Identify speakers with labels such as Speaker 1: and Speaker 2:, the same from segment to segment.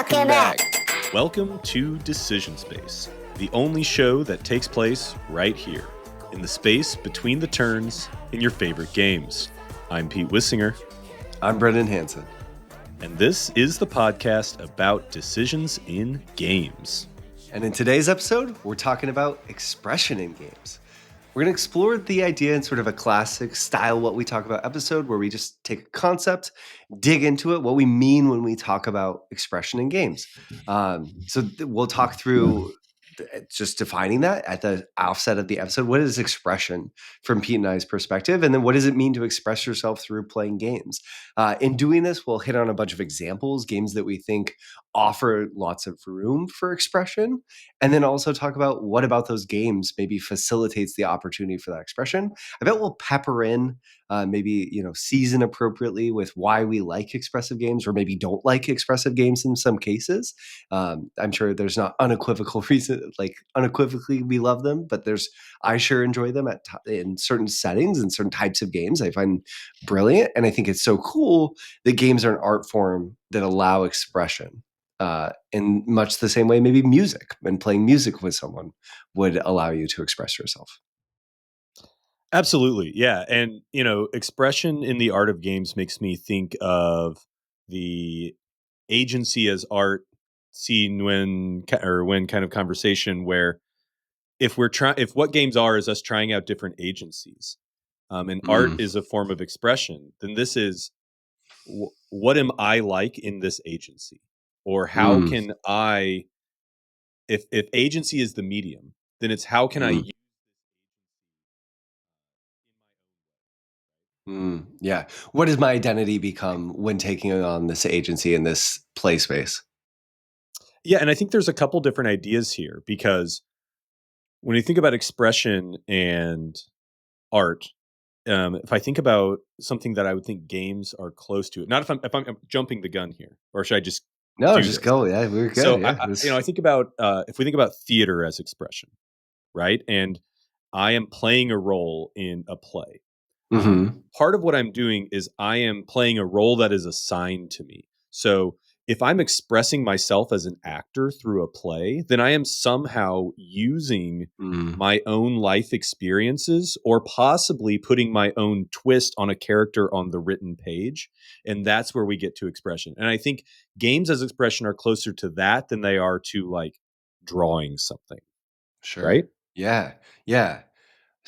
Speaker 1: Welcome back.
Speaker 2: Welcome to Decision Space, the only show that takes place right here, in the space between the turns in your favorite games. I'm Pete Wissinger.
Speaker 1: I'm Brendan Hansen.
Speaker 2: And this is the podcast about decisions in games.
Speaker 1: And in today's episode, we're talking about expression in games. We're going to explore the idea in sort of a classic style what we talk about episode where we just take a concept, dig into it, what we mean when we talk about expression in games. We'll talk through just defining that at the offset of the episode. What is expression from Pete and I's perspective? And then what does it mean to express yourself through playing games? In doing this, we'll hit on a bunch of examples, games that we think offer lots of room for expression, and then also talk about what about those games maybe facilitates the opportunity for that expression. I bet we'll pepper in season appropriately with why we like expressive games or maybe don't like expressive games in some cases. I'm sure there's not unequivocal reason, like unequivocally we love them, but I sure enjoy them in certain settings and certain types of games. I find brilliant, and I think it's so cool that games are an art form that allow expression. In much the same way, maybe music and playing music with someone would allow you to express yourself.
Speaker 2: Absolutely. Yeah. And, expression in the art of games makes me think of the agency as art seen when kind of conversation where if what games are is us trying out different agencies, and art is a form of expression, then this is what am I like in this agency? Or how can I, if agency is the medium, then it's how can I use
Speaker 1: Yeah. What does my identity become when taking on this agency in this play space?
Speaker 2: Yeah. And I think there's a couple different ideas here, because when you think about expression and art, if I think about something that I would think games are close to, not if I'm jumping the gun here, or should I just
Speaker 1: No, just go. Yeah, we're good.
Speaker 2: So
Speaker 1: yeah.
Speaker 2: I think about if we think about theater as expression, right? And I am playing a role in a play. Part of what I'm doing is I am playing a role that is assigned to me. So if I'm expressing myself as an actor through a play, then I am somehow using my own life experiences or possibly putting my own twist on a character on the written page. And that's where we get to expression. And I think games as expression are closer to that than they are to like drawing something.
Speaker 1: Sure.
Speaker 2: Right?
Speaker 1: Yeah. Yeah.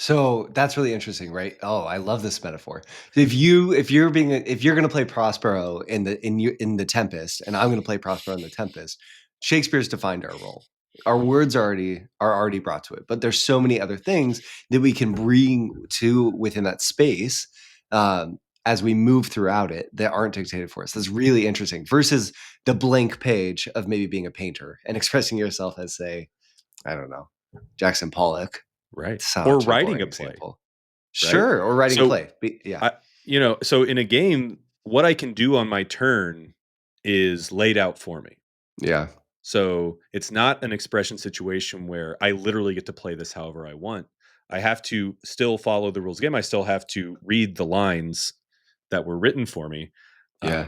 Speaker 1: So that's really interesting, right? Oh, I love this metaphor. If you're going to play Prospero in the Tempest, and I'm going to play Prospero in the Tempest, Shakespeare's defined our role. Our words are already brought to it, but there's so many other things that we can bring to within that space as we move throughout it that aren't dictated for us. That's really interesting. Versus the blank page of maybe being a painter and expressing yourself as, say, I don't know, Jackson Pollock.
Speaker 2: Right. Or writing a play.
Speaker 1: Example. Sure. Or writing a play. Yeah.
Speaker 2: So in a game, what I can do on my turn is laid out for me.
Speaker 1: Yeah.
Speaker 2: So it's not an expression situation where I literally get to play this however I want. I have to still follow the rules of the game. I still have to read the lines that were written for me.
Speaker 1: Yeah.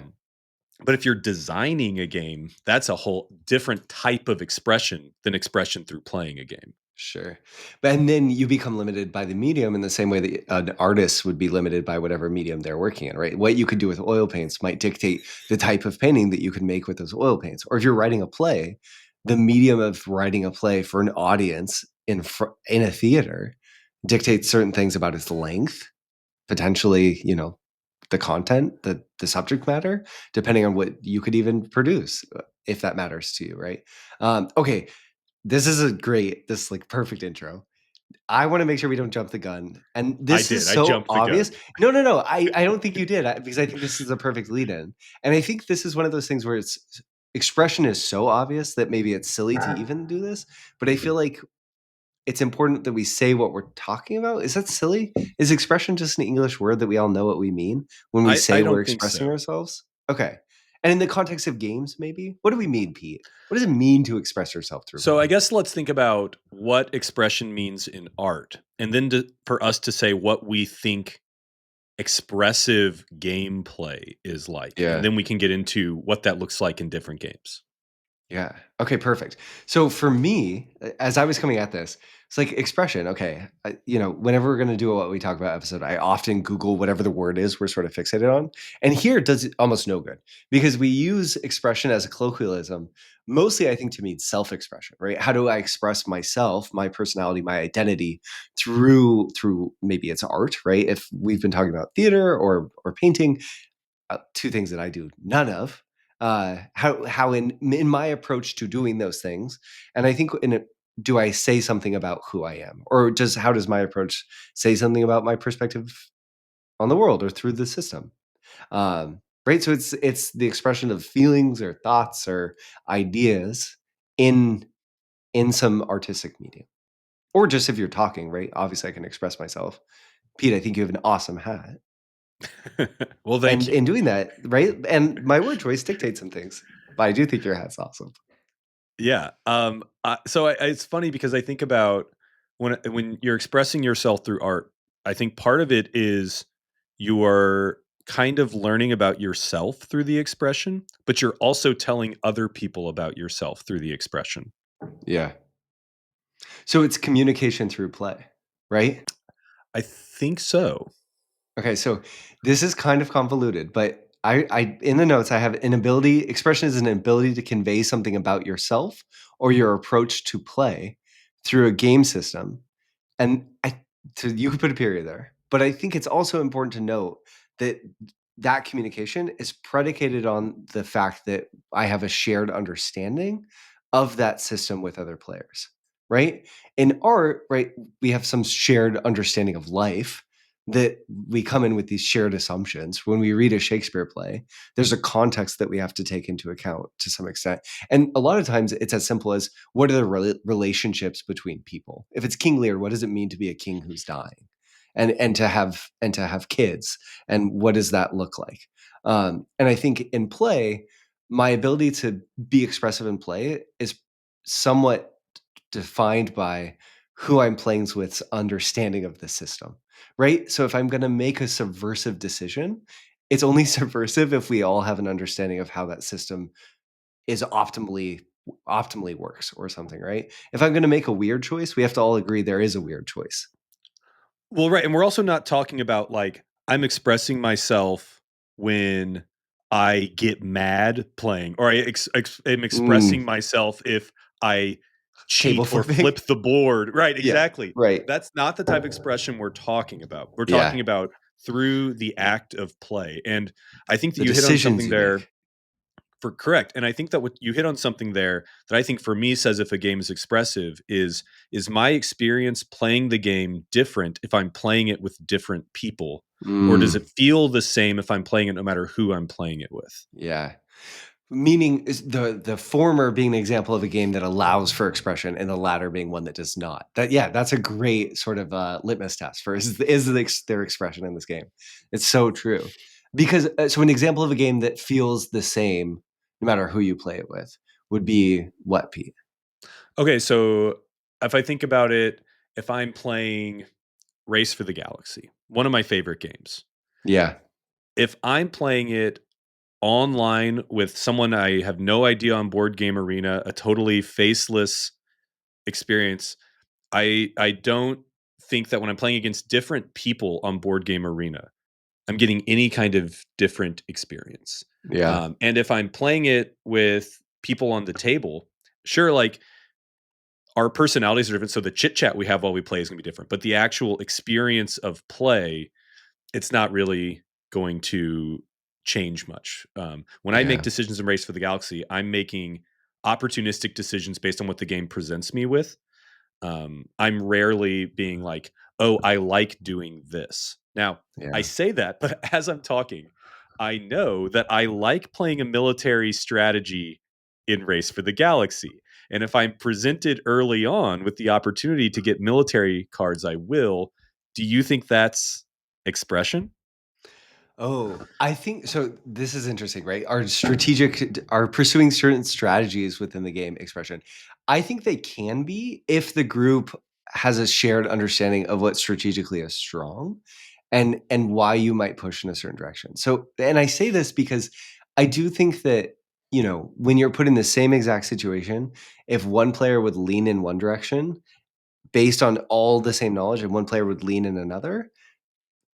Speaker 2: But if you're designing a game, that's a whole different type of expression than expression through playing a game.
Speaker 1: Sure. And then you become limited by the medium in the same way that an artist would be limited by whatever medium they're working in, right? What you could do with oil paints might dictate the type of painting that you can make with those oil paints. Or if you're writing a play, the medium of writing a play for an audience in a theater dictates certain things about its length, potentially, the content, the subject matter, depending on what you could even produce, if that matters to you, right? Okay. This is perfect intro. I want to make sure we don't jump the gun. And this is so obvious. No. I don't think you did, because I think this is a perfect lead in. And I think this is one of those things where expression is so obvious that maybe it's silly to even do this. But I feel like it's important that we say what we're talking about. Is that silly? Is expression just an English word that we all know what we mean when we say we're expressing ourselves? Okay. And in the context of games, maybe? What do we mean, Pete? What does it mean to express yourself through?
Speaker 2: So I guess let's think about what expression means in art, and then for us to say what we think expressive gameplay is like.
Speaker 1: Yeah.
Speaker 2: And then we can get into what that looks like in different games.
Speaker 1: Yeah. Okay, perfect. So for me, as I was coming at this, it's like expression. Okay. Whenever we're going to do what we talk about episode, I often Google whatever the word is we're sort of fixated on. And here it does almost no good because we use expression as a colloquialism, mostly, I think, to mean self expression, right? How do I express myself, my personality, my identity through maybe it's art, right? If we've been talking about theater or painting, two things that I do none of. How in my approach to doing those things, and I think do I say something about who I am, or how does my approach say something about my perspective on the world or through the system? Right. So it's the expression of feelings or thoughts or ideas in in some artistic medium, or just if you're talking, right? Obviously, I can express myself. Pete, I think you have an awesome hat.
Speaker 2: Well, thank
Speaker 1: And
Speaker 2: you.
Speaker 1: in doing that, right? And my word choice dictates some things, but I do think your hat's awesome.
Speaker 2: Yeah. It's funny because I think about when you're expressing yourself through art. I think part of it is you are kind of learning about yourself through the expression, but you're also telling other people about yourself through the expression.
Speaker 1: Yeah. So it's communication through play, right?
Speaker 2: I think so.
Speaker 1: Okay, so this is kind of convoluted, but I in the notes I have an ability. Expression is an ability to convey something about yourself or your approach to play through a game system. And so you could put a period there, but I think it's also important to note that that communication is predicated on the fact that I have a shared understanding of that system with other players, right? In art, right, we have some shared understanding of life that we come in with these shared assumptions. When we read a Shakespeare play, there's a context that we have to take into account to some extent. And a lot of times it's as simple as what are the relationships between people? If it's King Lear, what does it mean to be a king who's dying? And to have kids, and what does that look like? And I think in play, my ability to be expressive in play is somewhat defined by who I'm playing with's understanding of the system, right? So if I'm going to make a subversive decision, it's only subversive if we all have an understanding of how that system is optimally works or something, right? If I'm going to make a weird choice, we have to all agree there is a weird choice.
Speaker 2: Well, right, and we're also not talking about like I'm expressing myself when I get mad playing, or am expressing
Speaker 1: Mm,
Speaker 2: myself if I
Speaker 1: table
Speaker 2: cheat or
Speaker 1: flipping.
Speaker 2: flip the board. Right,
Speaker 1: Yeah,
Speaker 2: exactly.
Speaker 1: right.
Speaker 2: That's not the type of expression we're talking about. We're
Speaker 1: Yeah,
Speaker 2: talking about through the act of play, and I think that
Speaker 1: the
Speaker 2: you hit on
Speaker 1: decisions
Speaker 2: something
Speaker 1: you
Speaker 2: there
Speaker 1: make.
Speaker 2: for correct. And I think that what you hit on something there that I think for me says if a game is expressive is my experience playing the game different if I'm playing it with different people, or does
Speaker 1: Mm,
Speaker 2: it feel the same if I'm playing it no matter who I'm playing it with?
Speaker 1: yeah. Meaning is the former being an example of a game that allows for expression, and the latter being one that does not. That's a great sort of litmus test for their expression in this game. It's so true because so an example of a game that feels the same no matter who you play it with would be what, Pete?
Speaker 2: Okay, so if I think about it, if I'm playing Race for the Galaxy, one of my favorite games,
Speaker 1: Yeah,
Speaker 2: if I'm playing it online with someone I have no idea on Board Game Arena, a totally faceless experience, I don't think that when I'm playing against different people on Board Game Arena, I'm getting any kind of different experience.
Speaker 1: yeah,
Speaker 2: And if I'm playing it with people on the table, sure, like our personalities are different, so the chit chat we have while we play is going to be different. But the actual experience of play, it's not really going to change much. When I make
Speaker 1: yeah,
Speaker 2: decisions in Race for the Galaxy, I'm making opportunistic decisions based on what the game presents me with. I'm rarely being like, "Oh, I like doing this." Now, I
Speaker 1: yeah.
Speaker 2: say that, but as I'm talking, I know that I like playing a military strategy in Race for the Galaxy. And if I'm presented early on with the opportunity to get military cards, I will. Do you think that's expression?
Speaker 1: Oh, I think so. This is interesting, right? Are pursuing certain strategies within the game expression. I think they can be if the group has a shared understanding of what strategically is strong and why you might push in a certain direction. So, and I say this because I do think that when you're put in the same exact situation, if one player would lean in one direction based on all the same knowledge and one player would lean in another,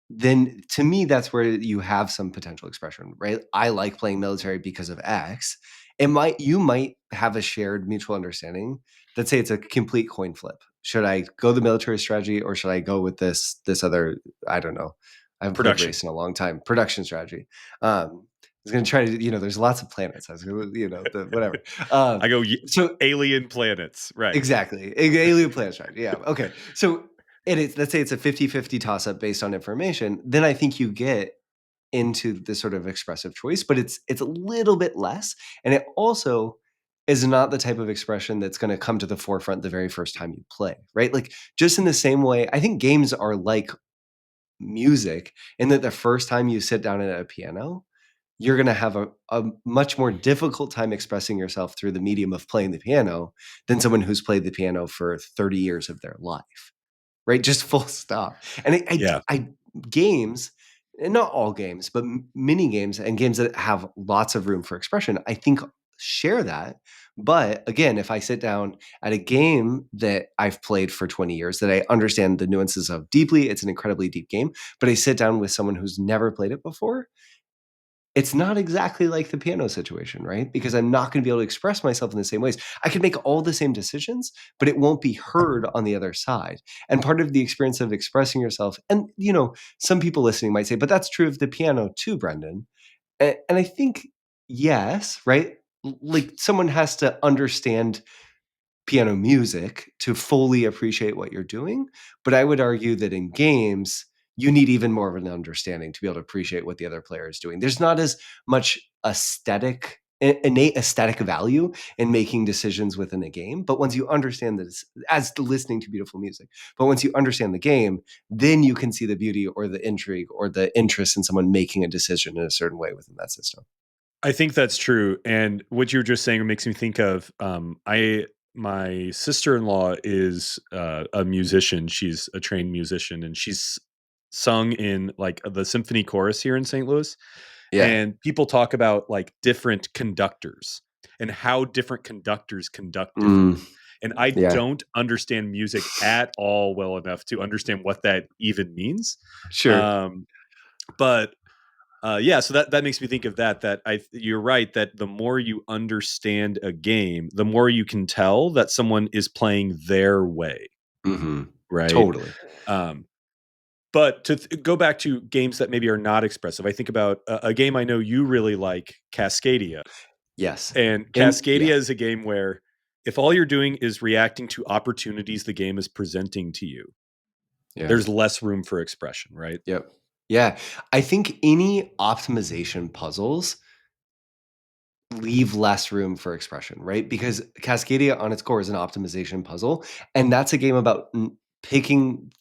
Speaker 1: then to me, that's where you have some potential expression, right? I like playing military because of X. You might have a shared mutual understanding. Let's say it's a complete coin flip. Should I go the military strategy or should I go with this other, I don't know. I haven't played
Speaker 2: Production.
Speaker 1: race in a long time. Production strategy. I was going to try to, there's lots of planets. I was going to, whatever.
Speaker 2: I go
Speaker 1: So
Speaker 2: alien planets, right?
Speaker 1: exactly. Alien planet strategy. Yeah. Okay. So let's say it's a 50-50 toss up based on information, then I think you get into this sort of expressive choice, but it's a little bit less. And it also is not the type of expression that's going to come to the forefront the very first time you play, right? Like just in the same way, I think games are like music in that the first time you sit down at a piano, you're going to have a much more difficult time expressing yourself through the medium of playing the piano than someone who's played the piano for 30 years of their life, right? Just full stop. And
Speaker 2: Yeah.
Speaker 1: games, and not all games, but mini games and games that have lots of room for expression, I think share that. But again, if I sit down at a game that I've played for 20 years, that I understand the nuances of deeply, it's an incredibly deep game, but I sit down with someone who's never played it before, it's not exactly like the piano situation, right? Because I'm not going to be able to express myself in the same ways. I can make all the same decisions, but it won't be heard on the other side. And part of the experience of expressing yourself, and some people listening might say, but that's true of the piano too, Brendan. And I think, yes, right? Like someone has to understand piano music to fully appreciate what you're doing. But I would argue that in games, you need even more of an understanding to be able to appreciate what the other player is doing. There's not as much innate aesthetic value in making decisions within a game. But once you understand this, as listening to beautiful music, but once you understand the game, then you can see the beauty or the intrigue or the interest in someone making a decision in a certain way within that system.
Speaker 2: I think that's true. And what you were just saying makes me think of my sister-in-law is a musician. She's a trained musician, and she's sung in like the symphony chorus here in St. Louis.
Speaker 1: Yeah.
Speaker 2: And people talk about like different conductors and how different conductors conduct
Speaker 1: Mm,
Speaker 2: differently. And I
Speaker 1: yeah.
Speaker 2: don't understand music at all well enough to understand what that even means.
Speaker 1: Sure.
Speaker 2: Um, but yeah, so that makes me think of that. You're right that the more you understand a game, the more you can tell that someone is playing their way,
Speaker 1: Hmm.
Speaker 2: right?
Speaker 1: Totally.
Speaker 2: Um, but to go back to games that maybe are not expressive, I think about a game I know you really like, Cascadia.
Speaker 1: Yes.
Speaker 2: And
Speaker 1: Yeah.
Speaker 2: Cascadia is a game where if all you're doing is reacting to opportunities the game is presenting to you,
Speaker 1: Yeah.
Speaker 2: there's less room for expression, right?
Speaker 1: Yep. Yeah. I think any optimization puzzles leave less room for expression, right? Because Cascadia on its core is an optimization puzzle, and that's a game about picking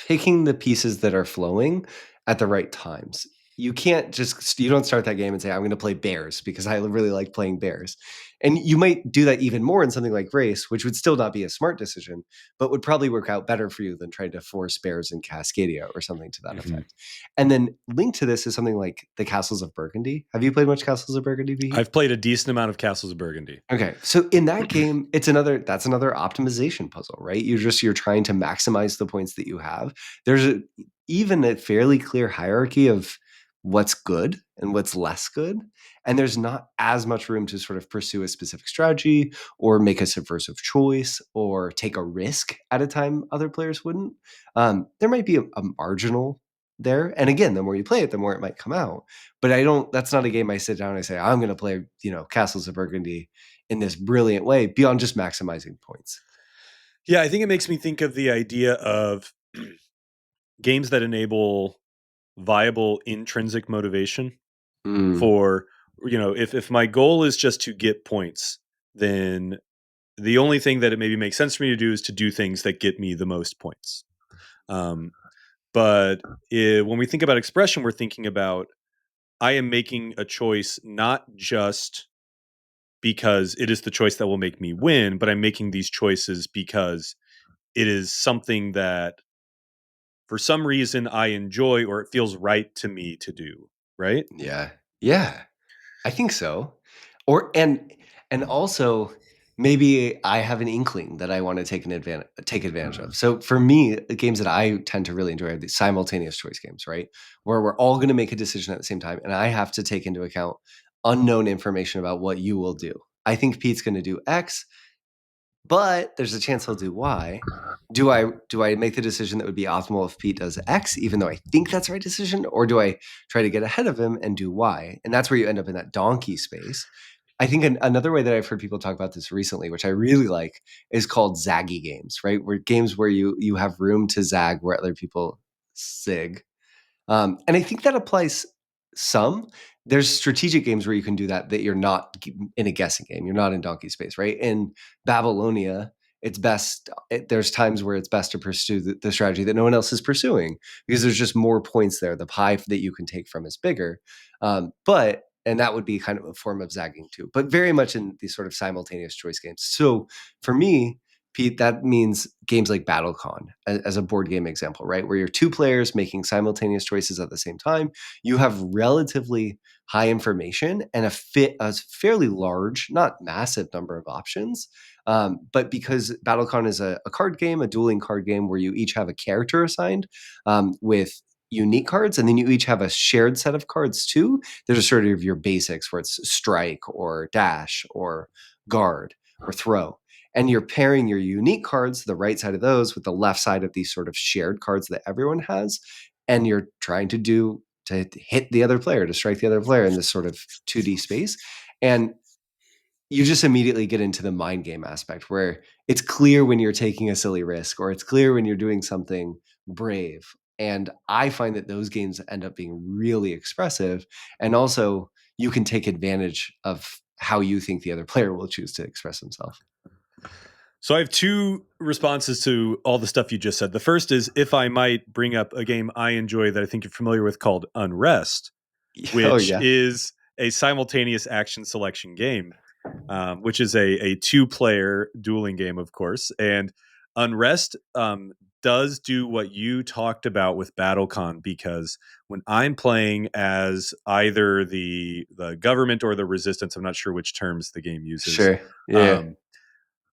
Speaker 1: the pieces that are flowing at the right times. You don't start that game and say, I'm going to play bears because I really like playing bears. And you might do that even more in something like race, which would still not be a smart decision, but would probably work out better for you than trying to force bears in Cascadia or something to that
Speaker 2: Mhm.
Speaker 1: effect. And then linked to this is something like the Castles of Burgundy. Have you played much Castles of Burgundy, V?
Speaker 2: I've played a decent amount of Castles of Burgundy.
Speaker 1: Okay. So in that game, that's another optimization puzzle, right? You're trying to maximize the points that you have. Even a fairly clear hierarchy of what's good and what's less good. And there's not as much room to sort of pursue a specific strategy or make a subversive choice or take a risk at a time other players wouldn't. There might be a marginal there. And again, the more you play it, the more it might come out. But that's not a game I sit down and I say, I'm going to play, Castles of Burgundy in this brilliant way beyond just maximizing points.
Speaker 2: Yeah, I think it makes me think of the idea of games that enable viable intrinsic motivation
Speaker 1: Mm,
Speaker 2: for, if my goal is just to get points, then the only thing that it maybe makes sense for me to do is to do things that get me the most points. Um, but when we think about expression, we're thinking about I am making a choice not just because it is the choice that will make me win, but I'm making these choices because it is something that for some reason I enjoy or it feels right to me to do, right?
Speaker 1: yeah. Yeah. I think so. Or and also maybe I have an inkling that I want to take advantage of. So for me, the games that I tend to really enjoy are these simultaneous choice games, right? Where we're all going to make a decision at the same time, and I have to take into account unknown information about what you will do. I think Pete's going to do X, but there's a chance he'll do Y. Do I make the decision that would be optimal if Pete does X, even though I think that's the right decision, or do I try to get ahead of him and do Y? And that's where you end up in that donkey space. I think another way that I've heard people talk about this recently, which I really like, is called zaggy games, right? Where games where you have room to zag where other people zig. And I think that applies some. There's strategic games where you can do that you're not in a guessing game. You're not in donkey space, right? In Babylonia, there's times where it's best to pursue the strategy that no one else is pursuing because there's just more points there. The pie that you can take from is bigger. And that would be kind of a form of zagging too, but very much in these sort of simultaneous choice games. So for me, Pete, that means games like BattleCON as a board game example, right? Where you're two players making simultaneous choices at the same time. You have relatively high information and a fairly large, not massive number of options. But because BattleCon is a card game, a dueling card game where you each have a character assigned with unique cards, and then you each have a shared set of cards too. There's a sort of your basics where it's strike or dash or guard or throw, and you're pairing your unique cards, the right side of those, with the left side of these sort of shared cards that everyone has, and you're trying to hit the other player, to strike the other player in this sort of 2D space. And you just immediately get into the mind game aspect where it's clear when you're taking a silly risk or it's clear when you're doing something brave. And I find that those games end up being really expressive. And also, you can take advantage of how you think the other player will choose to express himself.
Speaker 2: So I have two responses to all the stuff you just said. The first is if I might bring up a game I enjoy that I think you're familiar with called Unrest,
Speaker 1: Oh,
Speaker 2: which
Speaker 1: yeah.
Speaker 2: is a simultaneous action selection game, which is a two-player dueling game, of course. And Unrest does do what you talked about with BattleCon, because when I'm playing as either the government or the resistance, I'm not sure which terms the game uses.
Speaker 1: Sure. Yeah.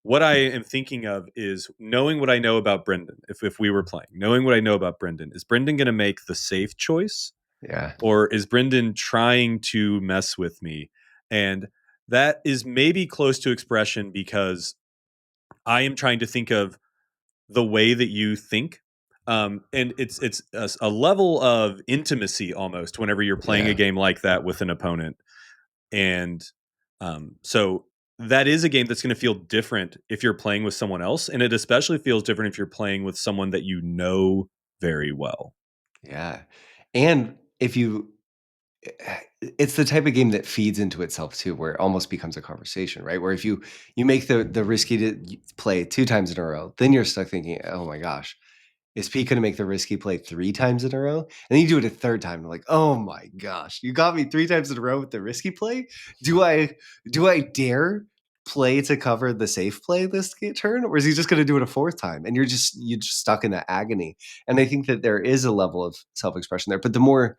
Speaker 2: What I am thinking of is knowing what I know about Brendan. If we were playing, knowing what I know about Brendan, is Brendan going to make the safe choice,
Speaker 1: Yeah.
Speaker 2: or is Brendan trying to mess with me? And that is maybe close to expression because I am trying to think of the way that you think. And it's a level of intimacy almost whenever you're playing a
Speaker 1: Yeah.
Speaker 2: game like that with an opponent. And so that is a game that's going to feel different if you're playing with someone else. And it especially feels different if you're playing with someone that you know very well.
Speaker 1: Yeah. And if you it's the type of game that feeds into itself too, where it almost becomes a conversation, right? Where if you make the risky play 2 times in a row, then you're stuck thinking, oh my gosh, is Pete going to make the risky play 3 times in a row? And then you do it a third time, and like, oh my gosh, you got me 3 times in a row with the risky play. Do I dare play to cover the safe play this turn, or is he just going to do it a fourth time? And you're just stuck in that agony. And I think that there is a level of self expression there, but the more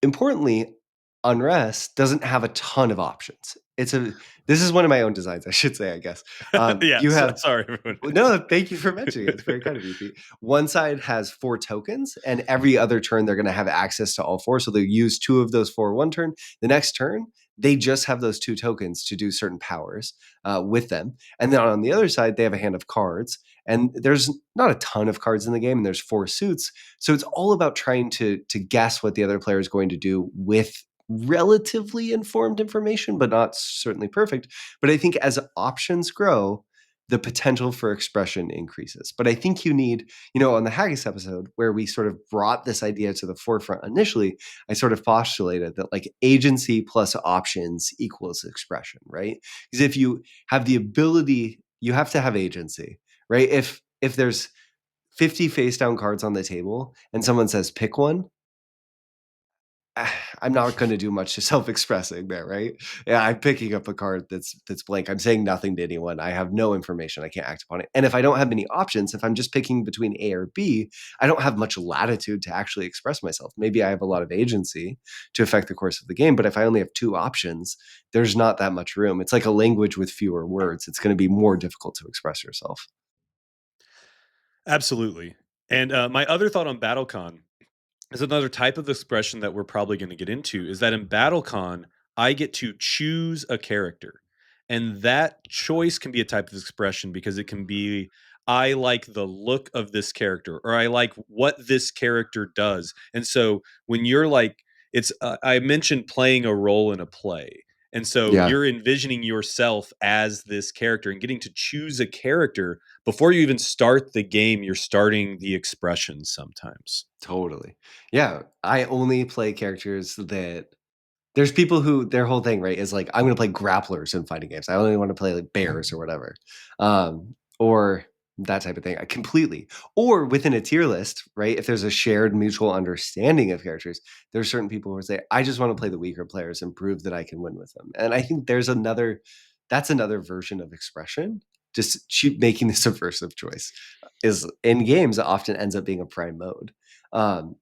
Speaker 1: importantly, Unrest doesn't have a ton of options. This is one of my own designs, I should say, I guess.
Speaker 2: Yeah,
Speaker 1: You have
Speaker 2: sorry, everyone.
Speaker 1: no, thank you for mentioning it. It's very kind of you, Pete. One side has 4 tokens, and every other turn they're going to have access to all 4. So they'll use 2 of those 4 one turn. The next turn, they just have those 2 tokens to do certain powers with them. And then on the other side, they have a hand of cards. And there's not a ton of cards in the game, and there's 4 suits. So it's all about trying to guess what the other player is going to do with relatively informed information, but not certainly perfect. But I think as options grow, the potential for expression increases. But I think you need, on the Haggis episode where we sort of brought this idea to the forefront initially, I sort of postulated that like agency plus options equals expression, right? Because if you have the ability, you have to have agency, right? If there's 50 face down cards on the table and someone says pick one, I'm not going to do much to self-expressing there, right? Yeah, I'm picking up a card that's blank. I'm saying nothing to anyone. I have no information. I can't act upon it. And if I don't have many options, if I'm just picking between A or B, I don't have much latitude to actually express myself. Maybe I have a lot of agency to affect the course of the game, but if I only have two options, there's not that much room. It's like a language with fewer words. It's going to be more difficult to express yourself.
Speaker 2: Absolutely. And my other thought on BattleCon is another type of expression that we're probably going to get into is that in BattleCon, I get to choose a character. And that choice can be a type of expression because it can be, I like the look of this character, or I like what this character does. And so when you're like, I mentioned playing a role in a play. And so
Speaker 1: Yeah.
Speaker 2: you're envisioning yourself as this character and getting to choose a character before you even start the game. You're starting the expression sometimes.
Speaker 1: Totally. Yeah, I only play characters that there's people who their whole thing, right, is like, I'm gonna play grapplers in fighting games. I only want to play like bears or whatever. Or that type of thing. I completely. Or within a tier list, right? If there's a shared mutual understanding of characters, there's certain people who say, I just want to play the weaker players and prove that I can win with them. And I think that's another version of expression. Just making the subversive choice is in games it often ends up being a prime mode.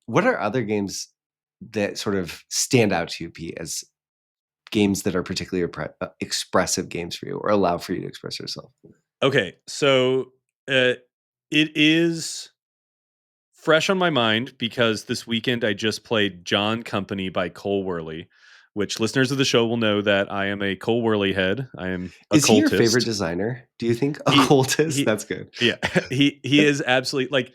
Speaker 1: What are other games that sort of stand out to you, Pete, as games that are particularly expressive games for you or allow for you to express yourself?
Speaker 2: Okay, so it is fresh on my mind because this weekend I just played John Company by Cole Worley, which listeners of the show will know that I am a Cole Worley head. I am a
Speaker 1: Is he your favorite
Speaker 2: cultist.
Speaker 1: designer? Do you think a
Speaker 2: He
Speaker 1: cultist?
Speaker 2: he
Speaker 1: That's good.
Speaker 2: yeah, he is absolutely like,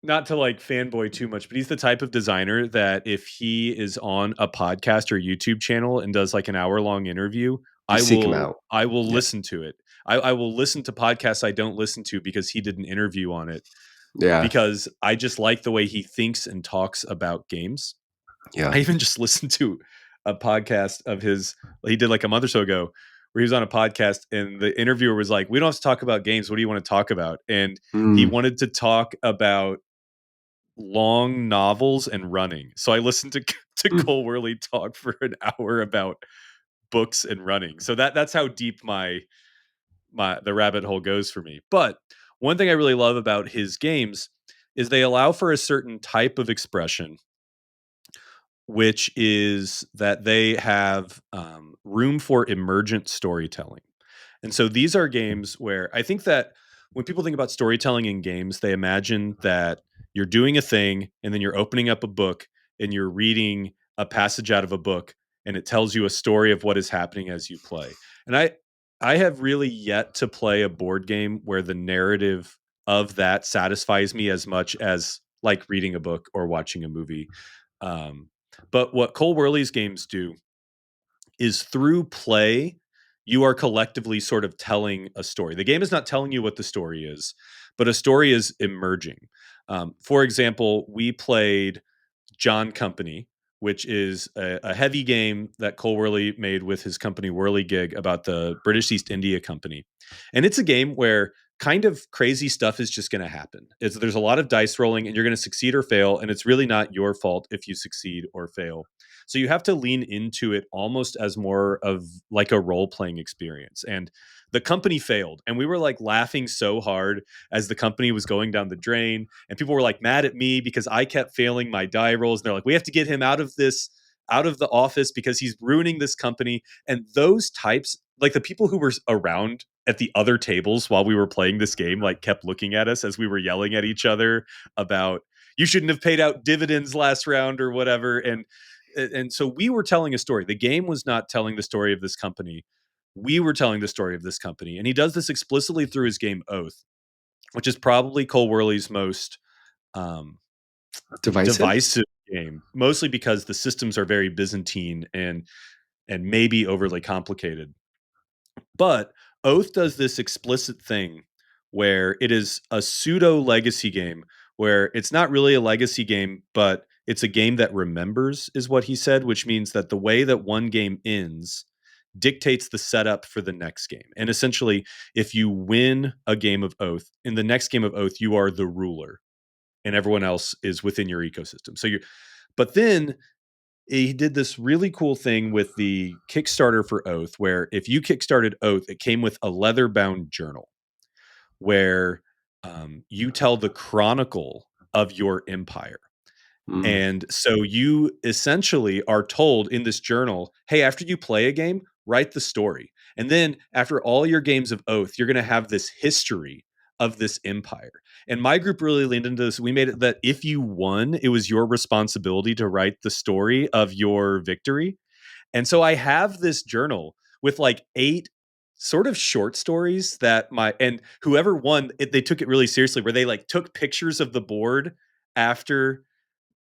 Speaker 2: not to like fanboy too much, but he's the type of designer that if he is on a podcast or YouTube channel and does like an hour-long interview,
Speaker 1: You
Speaker 2: I
Speaker 1: seek him
Speaker 2: will
Speaker 1: out.
Speaker 2: I will
Speaker 1: Yeah.
Speaker 2: listen to it. I will listen to podcasts I don't listen to because he did an interview on it,
Speaker 1: Yeah.
Speaker 2: because I just like the way he thinks and talks about games.
Speaker 1: Yeah.
Speaker 2: I even just listened to a podcast of his he did like a month or so ago, where he was on a podcast and the interviewer was like, "We don't have to talk about games. What do you want to talk about?" And he
Speaker 1: Mm.
Speaker 2: wanted to talk about long novels and running. So I listened to to
Speaker 1: Mm.
Speaker 2: Cole Worley talk for an hour about books and running. So that's how deep my the rabbit hole goes for me. But one thing I really love about his games is they allow for a certain type of expression, which is that they have room for emergent storytelling. And so these are games where I think that when people think about storytelling in games, they imagine that you're doing a thing and then you're opening up a book and you're reading a passage out of a book and it tells you a story of what is happening as you play. And I have really yet to play a board game where the narrative of that satisfies me as much as like reading a book or watching a movie. Um, but what Cole Worley's games do is through play, you are collectively sort of telling a story. The game is not telling you what the story is, but a story is emerging. For example, we played John Company, which is a heavy game that Cole Worley made with his company Whirly Gig about the British East India Company. And it's a game where kind of crazy stuff is just going to happen. There's a lot of dice rolling and you're going to succeed or fail. And it's really not your fault if you succeed or fail. So you have to lean into it almost as more of like a role playing experience. And the company failed. And we were like laughing so hard as the company was going down the drain. And people were like mad at me because I kept failing my die rolls. And they're like, we have to get him out of this, out of the office because he's ruining this company. And those types, like the people who were around at the other tables while we were playing this game, like kept looking at us as we were yelling at each other about, you shouldn't have paid out dividends last round or whatever. And so we were telling a story. The game was not telling the story of this company. We were telling the story of this company. And he does this explicitly through his game Oath, which is probably Cole Worley's most um,
Speaker 1: Divisive?
Speaker 2: divisive game, mostly because the systems are very Byzantine and maybe overly complicated. But Oath does this explicit thing where it is a pseudo legacy game, where it's not really a legacy game, but it's a game that remembers, is what he said, which means that the way that one game ends dictates the setup for the next game. And essentially, if you win a game of Oath, in the next game of Oath, you are the ruler and everyone else is within your ecosystem. But then he did this really cool thing with the Kickstarter for Oath, where if you kickstarted Oath, it came with a leather bound journal where you tell the chronicle of your empire.
Speaker 1: Mm.
Speaker 2: And so you essentially are told in this journal, hey, after you play a game, write the story. And then after all your games of Oath, you're going to have this history of this empire. And my group really leaned into this. We made it that if you won, it was your responsibility to write the story of your victory. And so I have this journal with like 8 sort of short stories that and whoever won it, they took it really seriously, where they like took pictures of the board after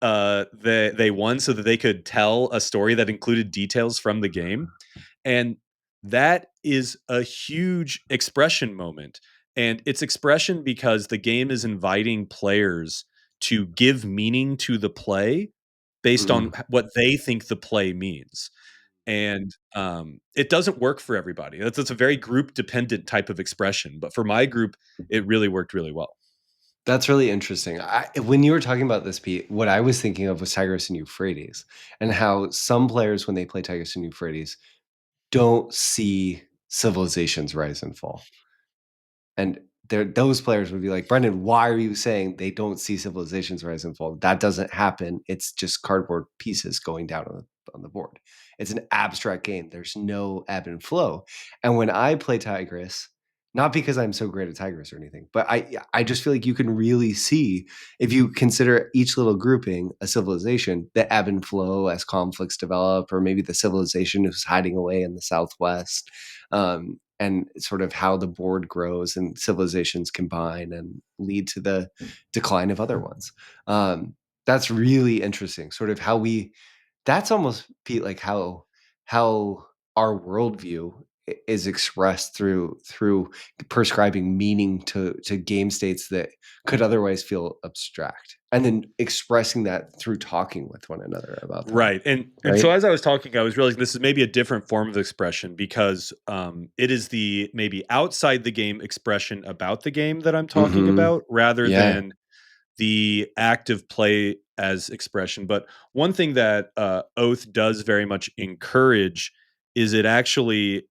Speaker 2: they won so that they could tell a story that included details from the game. And that is a huge expression moment. And it's expression because the game is inviting players to give meaning to the play based on
Speaker 1: Mm.
Speaker 2: what they think the play means. And it doesn't work for everybody. That's a very group dependent type of expression. But for my group, it really worked really well.
Speaker 1: That's really interesting. When you were talking about this, Pete, what I was thinking of was Tigris and Euphrates, and how some players, when they play Tigris and Euphrates, don't see civilizations rise and fall. And those players would be like, Brendan, why are you saying they don't see civilizations rise and fall? That doesn't happen. It's just cardboard pieces going down on the board. It's an abstract game. There's no ebb and flow. And when I play Tigris, not because I'm so great at Tigris or anything, but I just feel like you can really see, if you consider each little grouping a civilization, the ebb and flow as conflicts develop, or maybe the civilization who's hiding away in the Southwest. And sort of how the board grows and civilizations combine and lead to the decline of other ones. That's really interesting. Sort of how that's almost, Pete, like how our worldview is expressed through prescribing meaning to game states that could otherwise feel abstract, and then expressing that through talking with one another about them.
Speaker 2: Right. And
Speaker 1: Right?
Speaker 2: so as I was talking, I was realizing this is maybe a different form of expression because it is the maybe outside the game expression about the game that I'm talking
Speaker 1: Mm-hmm.
Speaker 2: about rather
Speaker 1: Yeah.
Speaker 2: than the active play as expression. But one thing that Oath does very much encourage is it actually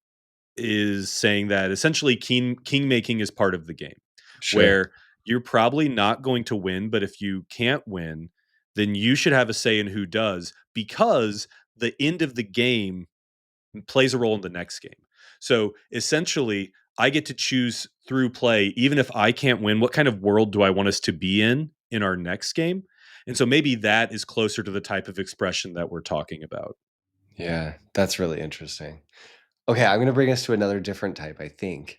Speaker 2: is saying that essentially king making is part of the game,
Speaker 1: Sure.
Speaker 2: where you're probably not going to win, but if you can't win, then you should have a say in who does, because the end of the game plays a role in the next game. So essentially, I get to choose through play, even if I can't win, what kind of world do I want us to be in our next game? And so maybe that is closer to the type of expression that we're talking about.
Speaker 1: Yeah, that's really interesting. Okay, I'm going to bring us to another different type, I think.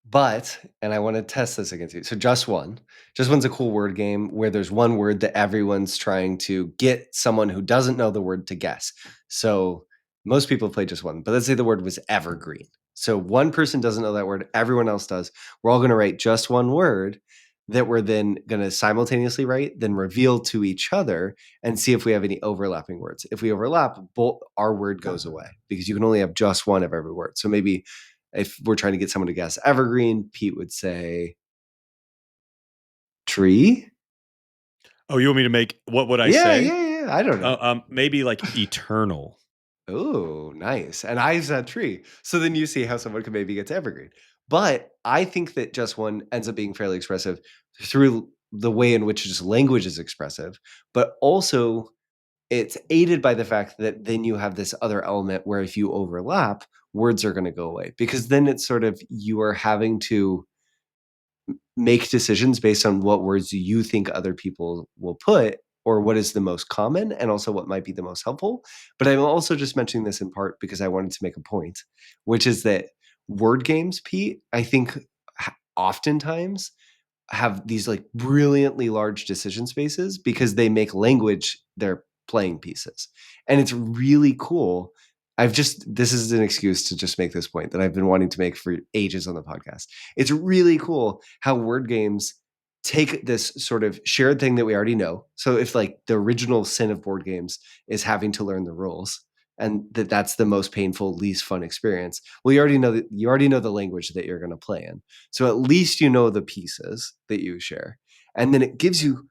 Speaker 1: But, and I want to test this against you. So, Just One. Just One's a cool word game where there's one word that everyone's trying to get someone who doesn't know the word to guess. So, most people play Just One, but let's say the word was evergreen. So, one person doesn't know that word, everyone else does. We're all going to write just one word that we're then going to simultaneously write, then reveal to each other and see if we have any overlapping words. If we overlap, both our word goes away because you can only have just one of every word. So maybe if we're trying to get someone to guess evergreen, Pete would say tree.
Speaker 2: Oh, you want me to make what would I
Speaker 1: Yeah,
Speaker 2: say?
Speaker 1: yeah, yeah. I don't know.
Speaker 2: Maybe like eternal.
Speaker 1: Oh, nice. And I said tree. So then you see how someone could maybe get to evergreen. But I think that Just One ends up being fairly expressive through the way in which just language is expressive, but also it's aided by the fact that then you have this other element where if you overlap, words are going to go away, because then it's sort of you are having to make decisions based on what words you think other people will put, or what is the most common, and also what might be the most helpful. But I'm also just mentioning this in part because I wanted to make a point, which is that word games, Pete, I think oftentimes have these like brilliantly large decision spaces because they make language their playing pieces. And it's really cool. This is an excuse to just make this point that I've been wanting to make for ages on the podcast. It's really cool how word games take this sort of shared thing that we already know. So if like the original sin of board games is having to learn the rules, and that's the most painful, least fun experience. Well, you already know the language that you're going to play in. So at least you know the pieces that you share. And then it gives you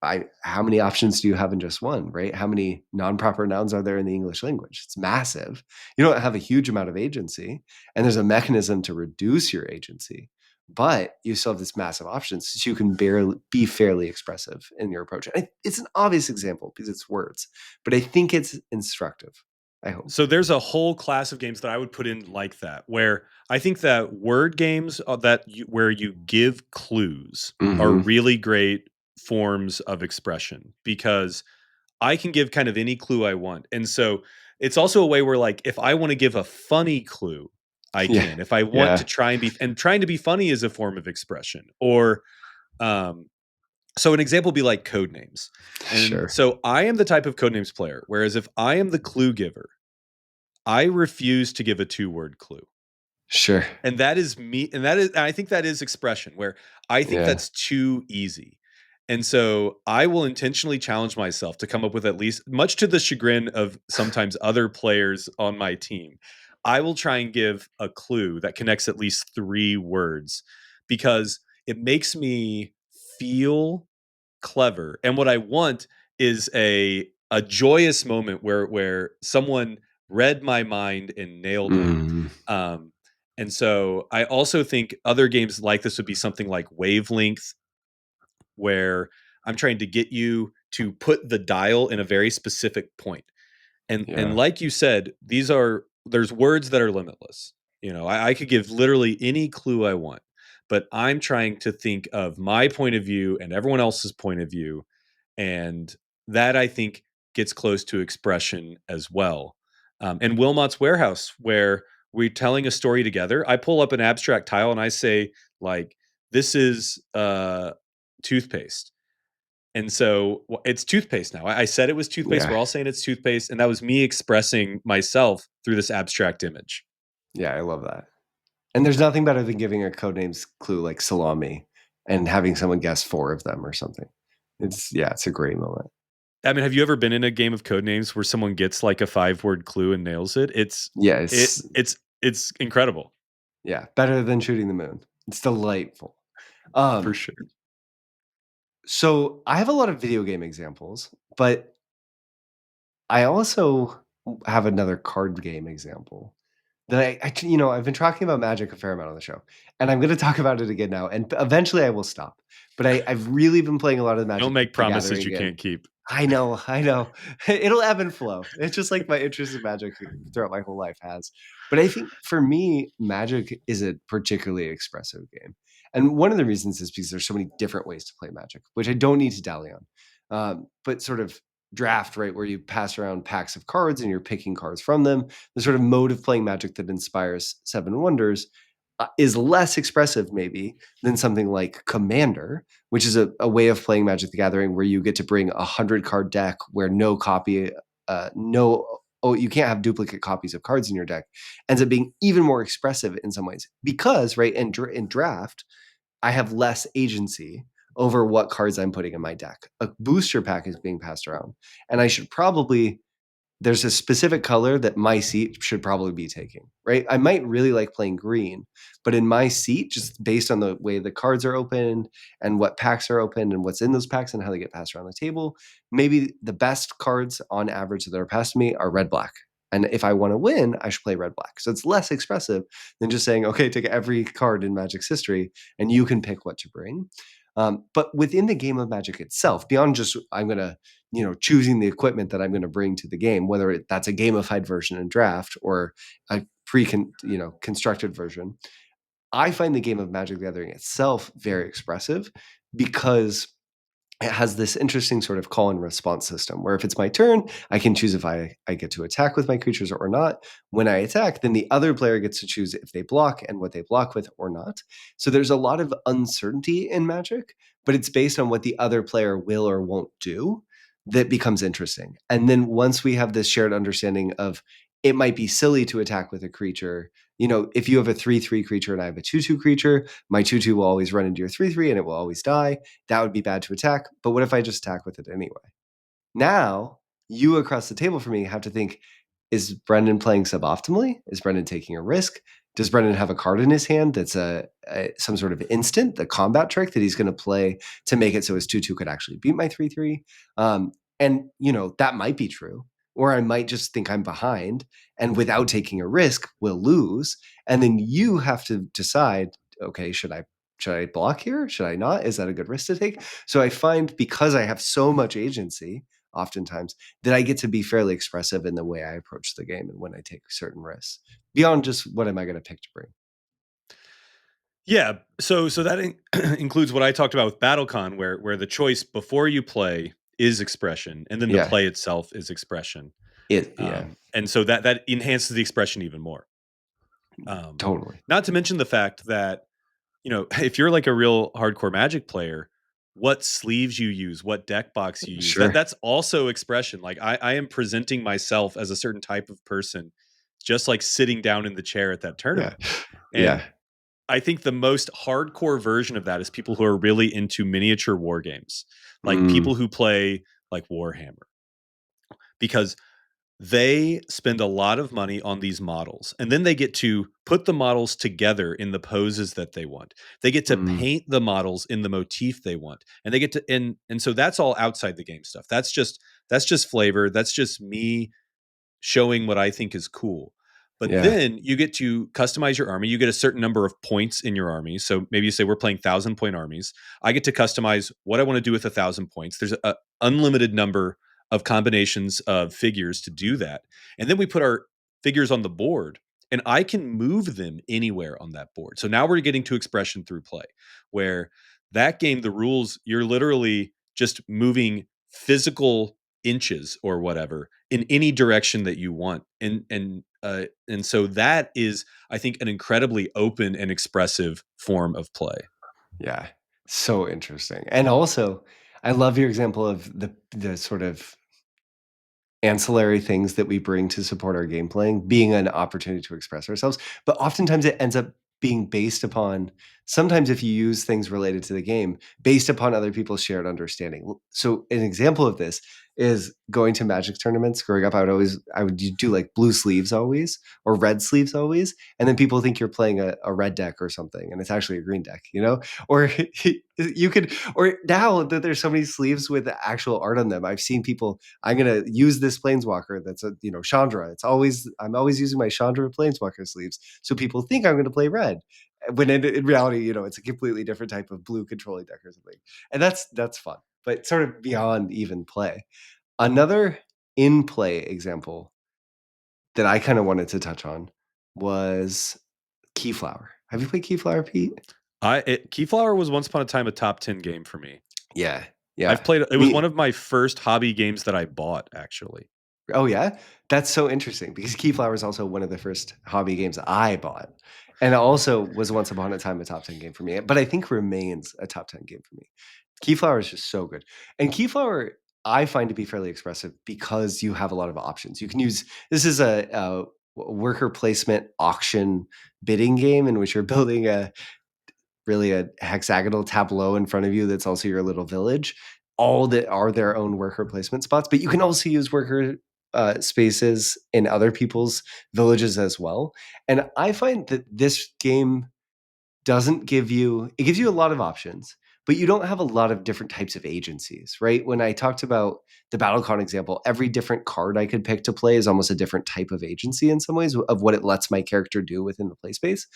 Speaker 1: how many options do you have in just one, right? How many non-proper nouns are there in the English language? It's massive. You don't have a huge amount of agency, and there's a mechanism to reduce your agency, but you still have this massive options, so you can barely be fairly expressive in your approach. It's an obvious example because it's words, but I think it's instructive. I hope.
Speaker 2: So there's a whole class of games that I would put in like that, where I think that word games where you give clues are
Speaker 1: Mm-hmm.
Speaker 2: really great forms of expression, because I can give kind of any clue I want. And so it's also a way where, like, if I want to give a funny clue, I
Speaker 1: Yeah.
Speaker 2: can. If I want to
Speaker 1: Yeah.
Speaker 2: try and trying to be funny is a form of expression. Or um so an example would be like code names. And
Speaker 1: Sure.
Speaker 2: so I am the type of code names player, whereas if I am the clue giver, I refuse to give a two-word clue.
Speaker 1: Sure.
Speaker 2: And that is me, and that is, I think that is expression, where I think
Speaker 1: Yeah.
Speaker 2: that's too easy. And so I will intentionally challenge myself to come up with, at least, much to the chagrin of sometimes other players on my team, I will try and give a clue that connects at least three words, because it makes me feel clever. And what I want is a joyous moment where someone read my mind and nailed it.
Speaker 1: Mm.
Speaker 2: Um, and so I also think other games like this would be something like Wavelength, where I'm trying to get you to put the dial in a very specific point. And
Speaker 1: Yeah.
Speaker 2: like you said, there's words that are limitless. I could give literally any clue I want, but I'm trying to think of my point of view and everyone else's point of view, and that, I think, gets close to expression as well. And Wilmot's Warehouse, where we're telling a story together, I pull up an abstract tile and I say, like, this is toothpaste. And so it's toothpaste now. I said it was toothpaste.
Speaker 1: Yeah.
Speaker 2: We're all saying it's toothpaste. And that was me expressing myself through this abstract image.
Speaker 1: Yeah. I love that. And there's nothing better than giving a codenames clue like salami and having someone guess four of them or something. It's a great moment.
Speaker 2: I mean, have you ever been in a game of code names where someone gets like a 5-word clue and nails it?
Speaker 1: Yeah,
Speaker 2: It's incredible.
Speaker 1: better than shooting the moon. It's delightful.
Speaker 2: For
Speaker 1: Um,
Speaker 2: sure.
Speaker 1: so I have a lot of video game examples, but I also have another card game example that I've been talking about Magic a fair amount on the show, and I'm going to talk about it again now, and eventually I will stop. But I've really been playing a lot of the
Speaker 2: Don't
Speaker 1: Magic
Speaker 2: make
Speaker 1: the
Speaker 2: promises
Speaker 1: Gathering
Speaker 2: you
Speaker 1: again.
Speaker 2: can't keep.
Speaker 1: I know. It'll ebb and flow. It's just like my interest in Magic throughout my whole life has. But I think for me, Magic is a particularly expressive game. And one of the reasons is because there's so many different ways to play Magic, which I don't need to dally on. But sort of draft, right, where you pass around packs of cards and you're picking cards from them, the sort of mode of playing Magic that inspires Seven Wonders is less expressive, maybe, than something like Commander, which is a way of playing Magic the Gathering where you get to bring 100 card deck where you can't have duplicate copies of cards in your deck, ends up being even more expressive in some ways because, right, in draft, I have less agency over what cards I'm putting in my deck. A booster pack is being passed around, and I should probably there's a specific color that my seat should probably be taking, right? I might really like playing green, but in my seat, just based on the way the cards are opened and what packs are opened and what's in those packs and how they get passed around the table, maybe the best cards on average that are passed to me are red black. And if I want to win, I should play red black. So it's less expressive than just saying, okay, take every card in Magic's history and you can pick what to bring. But within the game of Magic itself, beyond just I'm going to choosing the equipment that I'm going to bring to the game, whether that's a gamified version in draft or a constructed version. I find the game of Magic the Gathering itself very expressive because it has this interesting sort of call and response system where if it's my turn, I can choose if I get to attack with my creatures or not. When I attack, then the other player gets to choose if they block and what they block with or not. So there's a lot of uncertainty in Magic, but it's based on what the other player will or won't do that becomes interesting. And then once we have this shared understanding of it might be silly to attack with a creature, if you have a 3/3 creature and I have a 2/2 creature, my 2/2 will always run into your 3/3 and it will always die. That would be bad to attack. But what if I just attack with it anyway? Now, you across the table for me have to think, is Brendan playing suboptimally? Is Brendan taking a risk? Does Brendan have a card in his hand that's some sort of instant, the combat trick that he's going to play to make it so his 2/2 could actually beat my 3/3? And that might be true, or I might just think I'm behind, and without taking a risk, will lose. And then you have to decide, okay, should I block here? Should I not? Is that a good risk to take? So I find, because I have so much agency, oftentimes, that I get to be fairly expressive in the way I approach the game and when I take certain risks, beyond just what am I going to pick to bring.
Speaker 2: Yeah, so that includes what I talked about with BattleCon, where the choice before you play is expression, and then the
Speaker 1: Yeah.
Speaker 2: play itself is expression.
Speaker 1: Yeah.
Speaker 2: And so that enhances the expression even more.
Speaker 1: Totally.
Speaker 2: Not to mention the fact that, if you're like a real hardcore Magic player, what sleeves you use, what deck box you use,
Speaker 1: Sure.
Speaker 2: that's also expression. Like I am presenting myself as a certain type of person, just like sitting down in the chair at that tournament. And
Speaker 1: Yeah.
Speaker 2: I think the most hardcore version of that is people who are really into miniature war games, like people who play like Warhammer, because they spend a lot of money on these models, and then they get to put the models together in the poses that they want. They get to paint the models in the motif they want, and they get to and so that's all outside the game stuff. That's just flavor. That's just me showing what I think is cool. But
Speaker 1: Yeah.
Speaker 2: then you get to customize your army. You get a certain number of points in your army. So maybe you say we're playing 1,000-point armies. I get to customize what I want to do with 1,000 points. There's an unlimited number of combinations of figures to do that. And then we put our figures on the board, and I can move them anywhere on that board. So now we're getting to expression through play, where that game, the rules, you're literally just moving physical inches or whatever in any direction that you want, and so that is, I think, an incredibly open and expressive form of play.
Speaker 1: Yeah. So interesting. And also, I love your example of the sort of ancillary things that we bring to support our game playing being an opportunity to express ourselves. But oftentimes it ends up being based upon, sometimes if you use things related to the game, based upon other people's shared understanding. So an example of this is going to Magic tournaments. Growing up, I would do like blue sleeves always, or red sleeves always. And then people think you're playing a red deck or something, and it's actually a green deck, Or you could, or now that there's so many sleeves with actual art on them, I've seen people, I'm gonna use this planeswalker that's Chandra. I'm always using my Chandra planeswalker sleeves, so people think I'm gonna play red. When in reality, it's a completely different type of blue controlling deck or something. And that's fun. But sort of beyond even play. Another in-play example that I kind of wanted to touch on was Keyflower. Have you played Keyflower, Pete?
Speaker 2: Keyflower was once upon a time a top 10 game for me.
Speaker 1: Yeah. Yeah.
Speaker 2: I've played it. Was one of my first hobby games that I bought, actually.
Speaker 1: Oh, yeah? That's so interesting, because Keyflower is also one of the first hobby games I bought, and it also was once upon a time a top 10 game for me, but I think remains a top 10 game for me. Keyflower is just so good. And Keyflower, I find to be fairly expressive because you have a lot of options. You can use this is a worker placement auction bidding game in which you're building a hexagonal tableau in front of you that's also your little village, all that are their own worker placement spots. But you can also use worker spaces in other people's villages as well. And I find that this game it gives you a lot of options, but you don't have a lot of different types of agencies, right? When I talked about the BattleCon example, every different card I could pick to play is almost a different type of agency in some ways of what it lets my character do within the play space.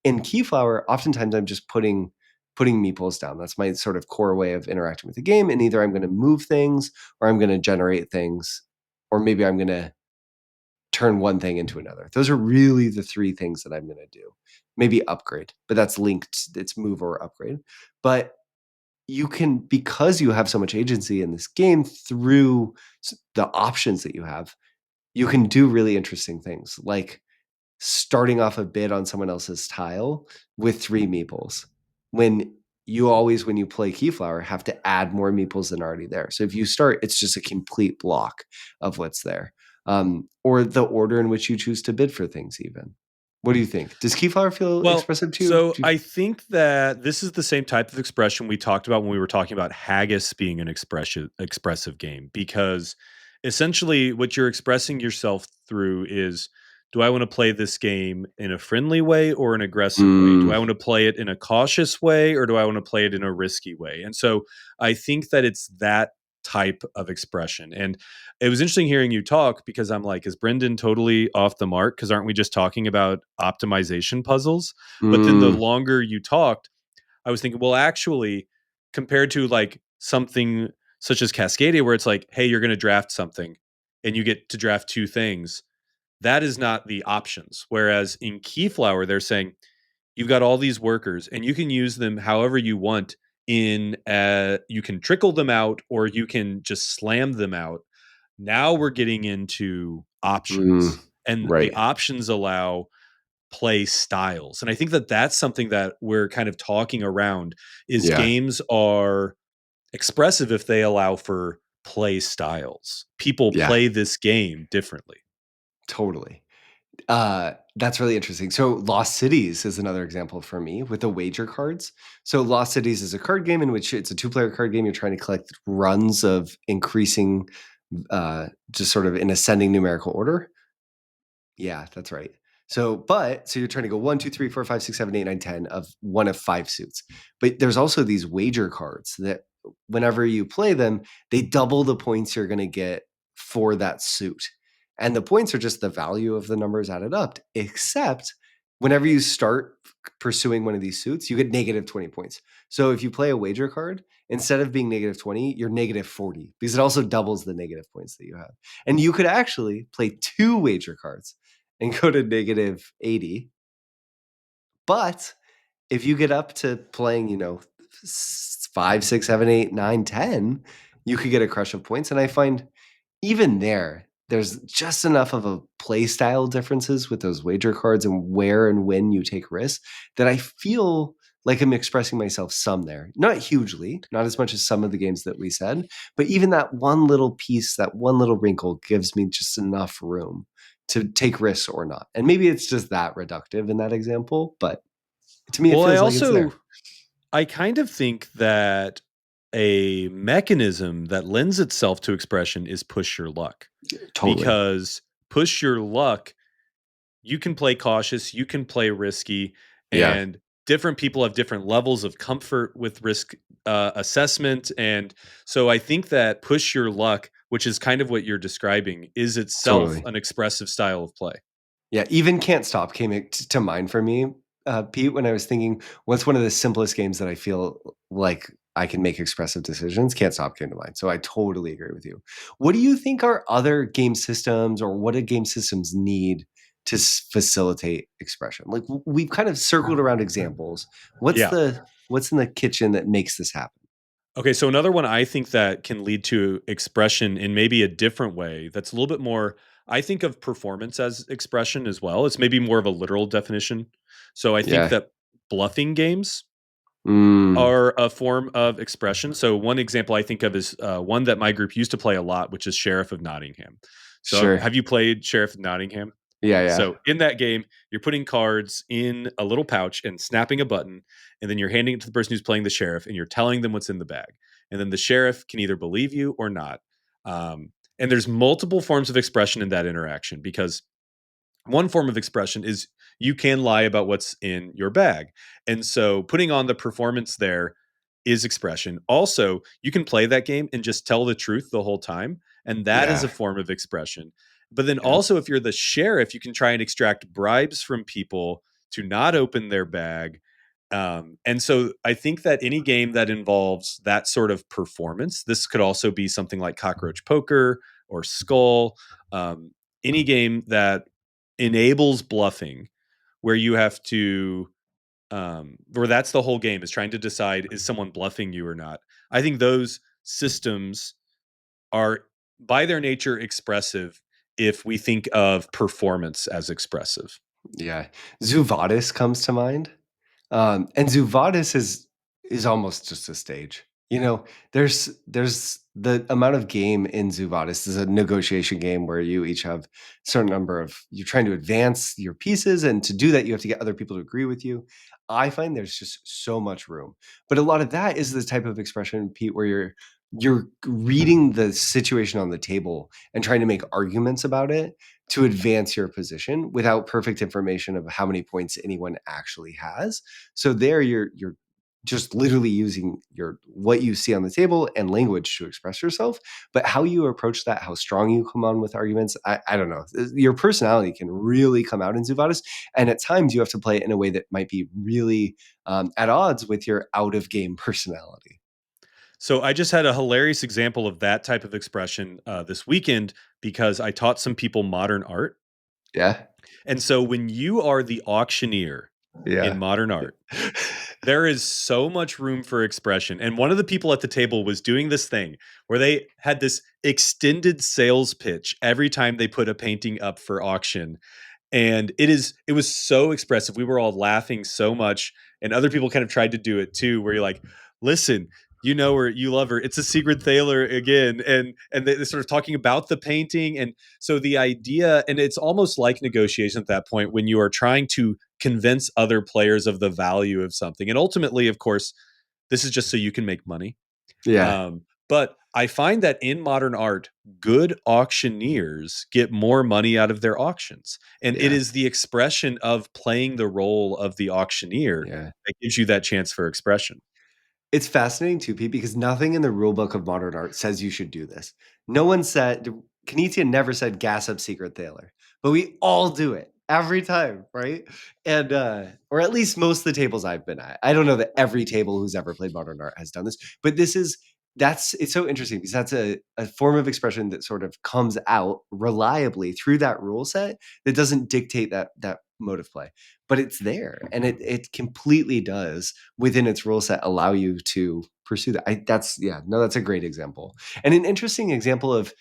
Speaker 1: In Keyflower, oftentimes I'm just putting meeples down. That's my sort of core way of interacting with the game. And either I'm going to move things, or I'm going to generate things, or maybe I'm going to turn one thing into another. Those are really the three things that I'm going to do. Maybe upgrade, but that's linked. It's move or upgrade. But you can, because you have so much agency in this game through the options that you have, you can do really interesting things, like starting off a bid on someone else's tile with 3 meeples, when when you play Keyflower, have to add more meeples than already there. So if you start, it's just a complete block of what's there. Or the order in which you choose to bid for things even. What do you think? Does Keyflower feel expressive to you?
Speaker 2: So I think that this is the same type of expression we talked about when we were talking about Haggis being an expressive game, because essentially what you're expressing yourself through is do I want to play this game in a friendly way or an aggressive way? Do
Speaker 1: Mm,
Speaker 2: I want to play it in a cautious way or do I want to play it in a risky way? And so I think that it's that type of expression. And it was interesting hearing you talk because I'm like, is Brendan totally off the mark? Because aren't we just talking about optimization puzzles? But then the
Speaker 1: mm,
Speaker 2: longer you talked, I was thinking, well, actually, compared to like something such as Cascadia, where it's like, hey, you're going to draft something and you get to draft two things, that is not the options. Whereas in Keyflower, they're saying you've got all these workers and you can use them however you want. You can trickle them out or you can just slam them out. Now we're getting into
Speaker 1: mm.
Speaker 2: options, and the
Speaker 1: Right.
Speaker 2: options allow play styles. And I think that that's something that we're kind of talking around is
Speaker 1: Yeah.
Speaker 2: games are expressive if they allow for play styles. People
Speaker 1: Yeah.
Speaker 2: play this game differently.
Speaker 1: Totally. That's really interesting. So Lost Cities is another example for me with the wager cards. So Lost Cities is a card game in which it's a two-player card game. You're trying to collect runs of increasing, just sort of in ascending numerical order. Yeah, that's right. So you're trying to go 1, 2, 3, 4, 5, 6, 7, 8, 9, 10 of one of 5 suits. But there's also these wager cards that whenever you play them, they double the points you're going to get for that suit. And the points are just the value of the numbers added up, except whenever you start pursuing one of these suits, you get negative 20 points. So if you play a wager card, instead of being negative 20, you're negative 40 because it also doubles the negative points that you have. And you could actually play 2 wager cards and go to negative 80. But if you get up to playing, 5, 6, 7, 8, 9, 10, you could get a crush of points. And I find even there's just enough of a play style differences with those wager cards and where and when you take risks that I feel like I'm expressing myself some there. Not hugely, not as much as some of the games that we said, but even that one little piece, that one little wrinkle gives me just enough room to take risks or not. And maybe it's just that reductive in that example, but to me, it
Speaker 2: Well,
Speaker 1: feels like it's there.
Speaker 2: I kind of think that a mechanism that lends itself to expression is push your luck,
Speaker 1: Totally.
Speaker 2: because push your luck, you can play cautious, you can play risky,
Speaker 1: Yeah,
Speaker 2: and different people have different levels of comfort with risk assessment. And so I think that push your luck, which is kind of what you're describing, is itself
Speaker 1: totally.
Speaker 2: an expressive style of play.
Speaker 1: Yeah, even Can't Stop came to mind for me, Pete, when I was thinking, what's one of the simplest games that I feel like I can make expressive decisions? Can't Stop came to mind. So I totally agree with you. What do you think are other game systems or what do game systems need to facilitate expression? Like we've kind of circled around examples.
Speaker 2: Yeah.
Speaker 1: What's in the kitchen that makes this happen?
Speaker 2: Okay, so another one I think that can lead to expression in maybe a different way that's a little bit more, I think of performance as expression as well. It's maybe more of a literal definition. So I think
Speaker 1: Yeah.
Speaker 2: that bluffing games
Speaker 1: Mm,
Speaker 2: are a form of expression. So one example I think of is one that my group used to play a lot, which is Sheriff of Nottingham. So
Speaker 1: sure.
Speaker 2: have you played Sheriff of Nottingham?
Speaker 1: Yeah, yeah.
Speaker 2: So in that game, you're putting cards in a little pouch and snapping a button, and then you're handing it to the person who's playing the sheriff, and you're telling them what's in the bag. And then the sheriff can either believe you or not. And there's multiple forms of expression in that interaction, because one form of expression is you can lie about what's in your bag. And so putting on the performance there is expression. Also, you can play that game and just tell the truth the whole time. And that is
Speaker 1: Yeah.
Speaker 2: a form of expression. But then
Speaker 1: Yeah.
Speaker 2: also, if you're the sheriff, you can try and extract bribes from people to not open their bag. And so I think that any game that involves that sort of performance, this could also be something like Cockroach Poker or Skull, any game that enables bluffing, where you have to where that's the whole game, is trying to decide, is someone bluffing you or not. I think those systems are by their nature expressive if we think of performance as expressive.
Speaker 1: Yeah. Zuvadis comes to mind. And Zuvadis is almost just a stage. There's the amount of game in Zuvadis is a negotiation game where you each have a certain number of you're trying to advance your pieces, and to do that you have to get other people to agree with you. I find there's just so much room. But a lot of that is the type of expression, Pete, where you're you're reading the situation on the table and trying to make arguments about it to advance your position without perfect information of how many points anyone actually has. So there you're just literally using your what you see on the table and language to express yourself. But how you approach that, how strong you come on with arguments, I don't know. Your personality can really come out in Zuvadis, and at times you have to play it in a way that might be really at odds with your out of game personality.
Speaker 2: So I just had a hilarious example of that type of expression this weekend because I taught some people modern art.
Speaker 1: Yeah.
Speaker 2: And so when you are the auctioneer in
Speaker 1: Yeah.
Speaker 2: modern art, there is so much room for expression. And one of the people at the table was doing this thing where they had this extended sales pitch every time they put a painting up for auction. And it was so expressive. We were all laughing so much, and other people kind of tried to do it too, where you're like, listen, you know her, you love her, it's a secret Thaler again. And they're sort of talking about the painting. And so the idea, and it's almost like negotiation at that point when you are trying to convince other players of the value of something. And ultimately, of course, this is just so you can make money.
Speaker 1: Yeah.
Speaker 2: But I find that in modern art, good auctioneers get more money out of their auctions. And it
Speaker 1: Yeah.
Speaker 2: is the expression of playing the role of the auctioneer
Speaker 1: Yeah.
Speaker 2: that gives you that chance for expression.
Speaker 1: It's fascinating too, Pete, because nothing in the rule book of modern art says you should do this. No one said Knizia never said gas up secret Thaler, but we all do it every time, right? And or at least most of the tables I've been at. I don't know that every table who's ever played modern art has done this, but that's it's so interesting because that's a form of expression that sort of comes out reliably through that rule set that doesn't dictate that mode of play. But it's there and it completely does within its rule set allow you to pursue that. That's a great example. And an interesting example of,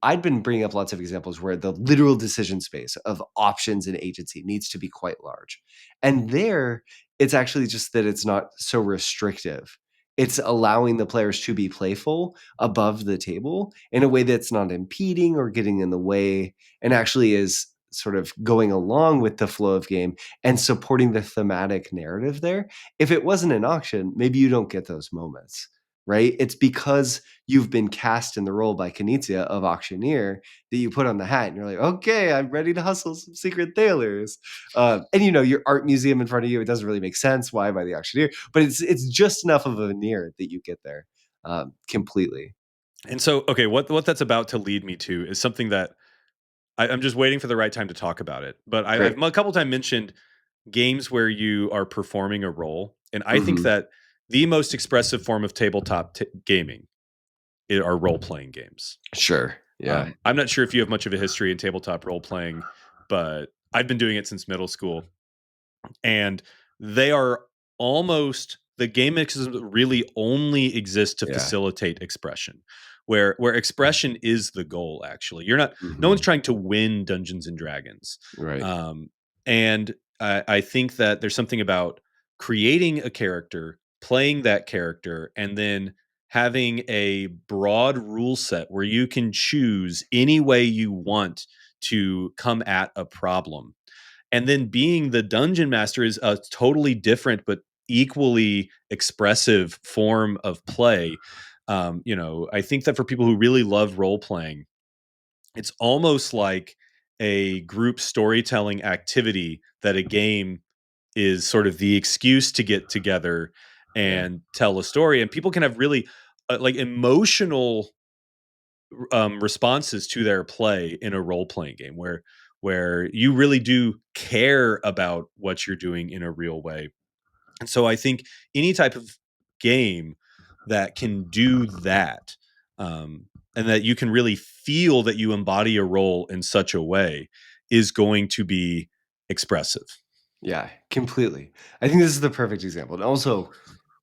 Speaker 1: I'd been bringing up lots of examples where the literal decision space of options and agency needs to be quite large. And there, it's actually just that it's not so restrictive. It's allowing the players to be playful above the table in a way that's not impeding or getting in the way and actually is sort of going along with the flow of game and supporting the thematic narrative there. If it wasn't an auction, maybe you don't get those moments, right? It's because you've been cast in the role by Knizia of auctioneer that you put on the hat and you're like, okay, I'm ready to hustle some secret thailers. And your art museum in front of you, it doesn't really make sense why by the auctioneer, but it's just enough of a veneer that you get there completely.
Speaker 2: And so, okay, what that's about to lead me to is something that I'm just waiting for the right time to talk about it. But I've
Speaker 1: Great.
Speaker 2: a couple times mentioned games where you are performing a role, and I think
Speaker 1: Hmm.
Speaker 2: that the most expressive form of tabletop gaming are role playing games.
Speaker 1: Sure. Yeah.
Speaker 2: I'm not sure if you have much of a history in tabletop role playing, but I've been doing it since middle school, and they are almost the game mechanisms really only exist to
Speaker 1: Yeah.
Speaker 2: facilitate expression, where expression is the goal. Actually, you're not. No one's
Speaker 1: Hmm.
Speaker 2: trying to win Dungeons and Dragons,
Speaker 1: Right.
Speaker 2: and I think that there's something about creating a character, playing that character, and then having a broad rule set where you can choose any way you want to come at a problem. And then being the dungeon master is a totally different but equally expressive form of play. I think that for people who really love role playing, it's almost like a group storytelling activity that a game is sort of the excuse to get together
Speaker 1: Yeah.
Speaker 2: and tell a story. And people can have really like emotional responses to their play in a role playing game where you really do care about what you're doing in a real way. And so I think any type of game that can do that, and that you can really feel that you embody a role in such a way is going to be expressive.
Speaker 1: Yeah, completely. I think this is the perfect example. And also,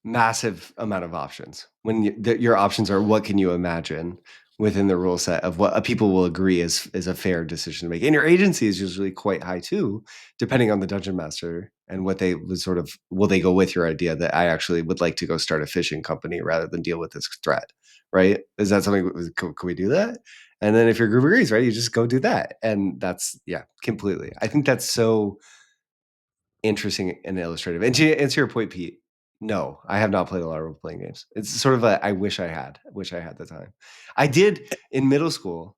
Speaker 1: massive amount of options. When your options are what can you imagine within the rule set of what people will agree is a fair decision to make. And your agency is usually quite high too, depending on the dungeon master and what they would sort of will they go with your idea that I actually would like to go start a fishing company rather than deal with this threat, right? Is that something can we do that? And then if your group agrees, right, you just go do that. And that's completely. I think that's so interesting and illustrative. And to answer your point, Pete, No, I have not played a lot of role-playing games. It's sort of I wish I had the time. I did in middle school.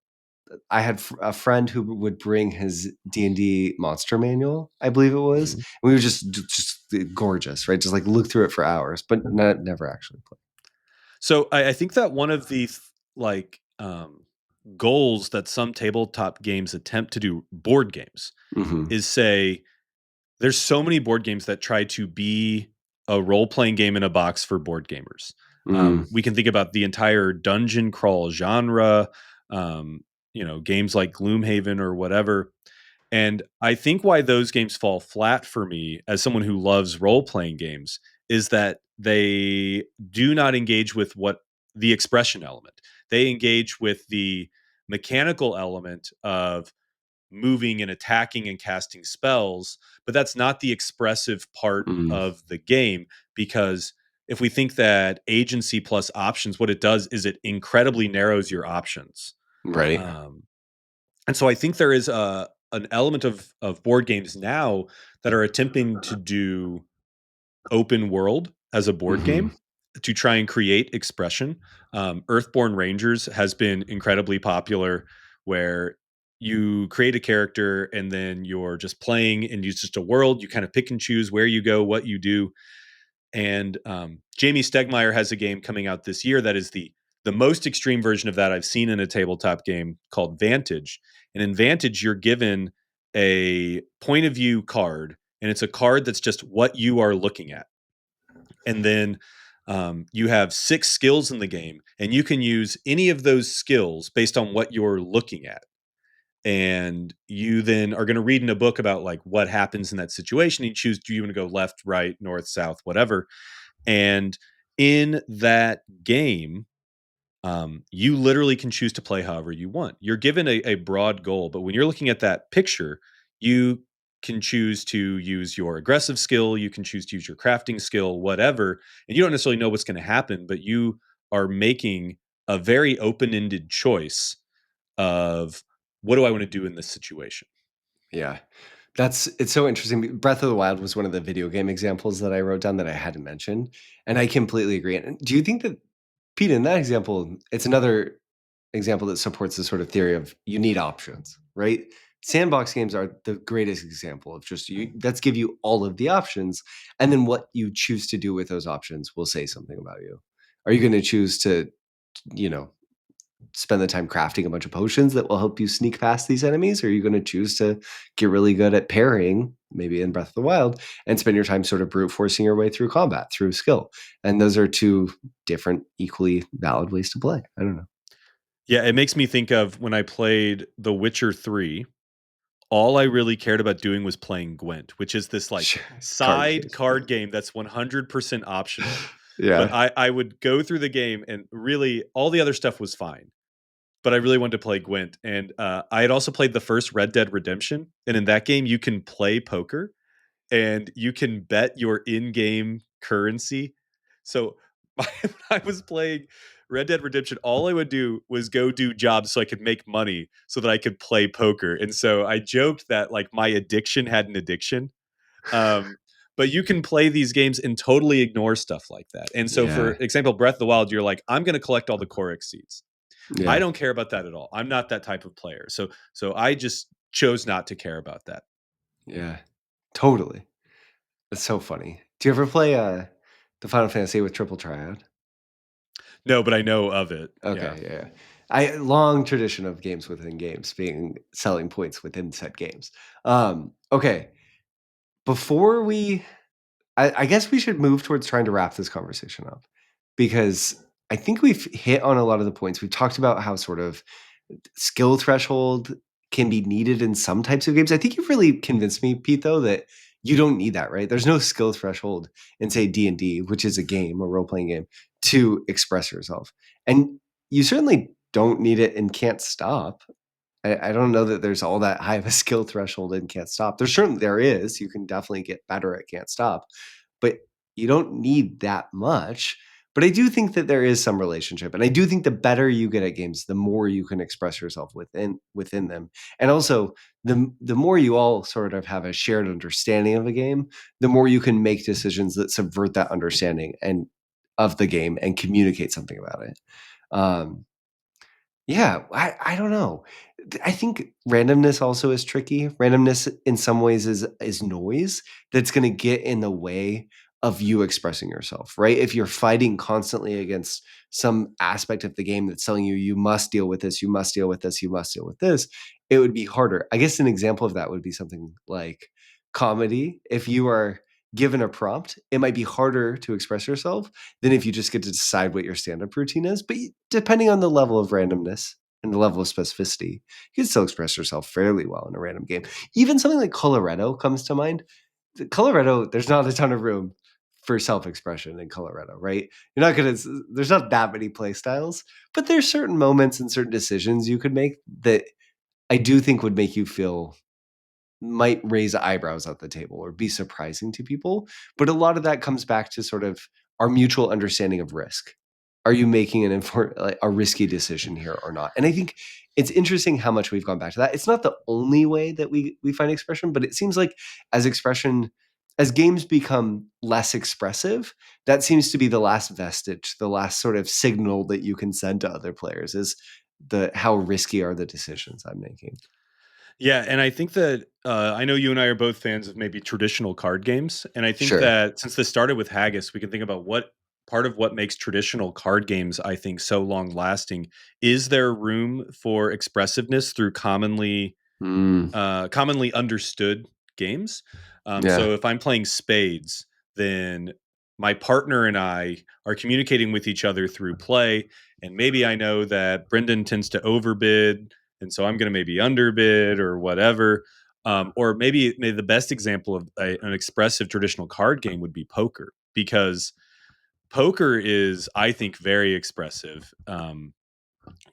Speaker 1: I had a friend who would bring his D&D monster manual, I believe it was.
Speaker 2: Mhm.
Speaker 1: And we were just gorgeous, right? Just like look through it for hours, but never actually play.
Speaker 2: So I think that one of the like goals that some tabletop games attempt to do, board games,
Speaker 1: Mm-hmm.
Speaker 2: is say there's so many board games that try to be a role playing game in a box for board gamers.
Speaker 1: Mm,
Speaker 2: We can think about the entire dungeon crawl genre, games like Gloomhaven or whatever. And I think why those games fall flat for me as someone who loves role playing games is that they do not engage with what the expression element. They engage with the mechanical element of moving and attacking and casting spells, but that's not the expressive part
Speaker 1: mm,
Speaker 2: of the game, because if we think that agency plus options, what it does is it incredibly narrows your options.
Speaker 1: right.
Speaker 2: Um, and so I think there is an element of board games now that are attempting to do open world as a board
Speaker 1: Mm-hmm.
Speaker 2: game to try and create expression. Earthborn Rangers has been incredibly popular, where you create a character and then you're just playing and it's just a world. You kind of pick and choose where you go, what you do. And Jamie Stegmaier has a game coming out this year that is the most extreme version of that I've seen in a tabletop game, called Vantage. And in Vantage, you're given a point of view card, and it's a card that's just what you are looking at. And then you have 6 skills in the game, and you can use any of those skills based on what you're looking at. And you then are going to read in a book about like what happens in that situation. You choose, do you want to go left, right, north, south, whatever. And in that game, you literally can choose to play however you want. You're given a broad goal, but when you're looking at that picture, you can choose to use your aggressive skill, you can choose to use your crafting skill, whatever. And you don't necessarily know what's going to happen, but you are making a very open ended choice of, what do I want to do in this situation?
Speaker 1: Yeah. It's so interesting. Breath of the Wild was one of the video game examples that I wrote down that I hadn't mentioned. And I completely agree. And do you think that, Pete, in that example, it's another example that supports the sort of theory of you need options, right? Sandbox games are the greatest example of just let's give you all of the options. And then what you choose to do with those options will say something about you. Are you going to choose to, you know, spend the time crafting a bunch of potions that will help you sneak past these enemies? Or are you going to choose to get really good at parrying, maybe in Breath of the Wild, and spend your time sort of brute forcing your way through combat through skill? And those are two different, equally valid ways to play. I don't know.
Speaker 2: Yeah, it makes me think of when I played The Witcher 3. All I really cared about doing was playing Gwent, which is this like
Speaker 1: Card
Speaker 2: side
Speaker 1: games.
Speaker 2: card game that's 100% optional. But
Speaker 1: Yeah.
Speaker 2: I would go through the game, and really all the other stuff was fine. But I really wanted to play Gwent. And I had also played the first Red Dead Redemption. And in that game, you can play poker and you can bet your in-game currency. So when I was playing Red Dead Redemption, all I would do was go do jobs so I could make money so that I could play poker. And so I joked that like my addiction had an addiction. Um, but you can play these games and totally ignore stuff like that. And so, for
Speaker 1: Yeah.
Speaker 2: example, Breath of the Wild, you're like, I'm going to collect all the Korok seeds. I
Speaker 1: Yeah.
Speaker 2: don't care about that at all. I'm not that type of player. So I just chose not to care about that.
Speaker 1: Yeah. Totally. It's so funny. Do you ever play the Final Fantasy with Triple Triad?
Speaker 2: No, but I know of it. Yeah.
Speaker 1: Okay, yeah, yeah. I long tradition of games within games being selling points within said games. Okay, before I guess we should move towards trying to wrap this conversation up because I think we've hit on a lot of the points. We've talked about how sort of skill threshold can be needed in some types of games. I think you've really convinced me, Pete, though, that you don't need that, right? There's no skill threshold in, say, D&D, which is a game, a role-playing game, to express yourself. And you certainly don't need it in Can't Stop. I don't know that there's all that high of a skill threshold in Can't Stop. There is. You can definitely get better at Can't Stop, but you don't need that much. But I do think that there is some relationship. And I do think the better you get at games, the more you can express yourself within them. And also, the more you all sort of have a shared understanding of a game, the more you can make decisions that subvert that understanding and of the game and communicate something about it. Um, yeah, I don't know. I think randomness also is tricky. Randomness in some ways is noise that's gonna get in the way of you expressing yourself, right? If you're fighting constantly against some aspect of the game that's telling you, you must deal with this, you must deal with this, you must deal with this, it would be harder. I guess an example of that would be something like comedy. If you are given a prompt, it might be harder to express yourself than if you just get to decide what your stand-up routine is. But depending on the level of randomness and the level of specificity, you can still express yourself fairly well in a random game. Even something like Colorado comes to mind. Colorado, there's not a ton of room for self-expression in Colorado, right? You're not gonna. There's not that many play styles, but there's certain moments and certain decisions you could make that I do think would make you feel might raise eyebrows at the table or be surprising to people. But a lot of that comes back to sort of our mutual understanding of risk. Are you making like a risky decision here or not? And I think it's interesting how much we've gone back to that. It's not the only way that we find expression, but it seems like as games become less expressive, that seems to be the last vestige, the last sort of signal that you can send to other players is the how risky are the decisions I'm making.
Speaker 2: Yeah, and I think that I know you and I are both fans of maybe traditional card games, and I think
Speaker 1: Sure.
Speaker 2: that since this started with Haggis, we can think about what part of what makes traditional card games, I think, so long lasting. Is there room for expressiveness through
Speaker 1: Mm,
Speaker 2: commonly understood games?
Speaker 1: yeah.
Speaker 2: So if I'm playing Spades, then my partner and I are communicating with each other through play, and maybe I know that Brendan tends to overbid, and so I'm going to maybe underbid or whatever. Or maybe the best example of an expressive traditional card game would be poker, because poker is, I think, very expressive.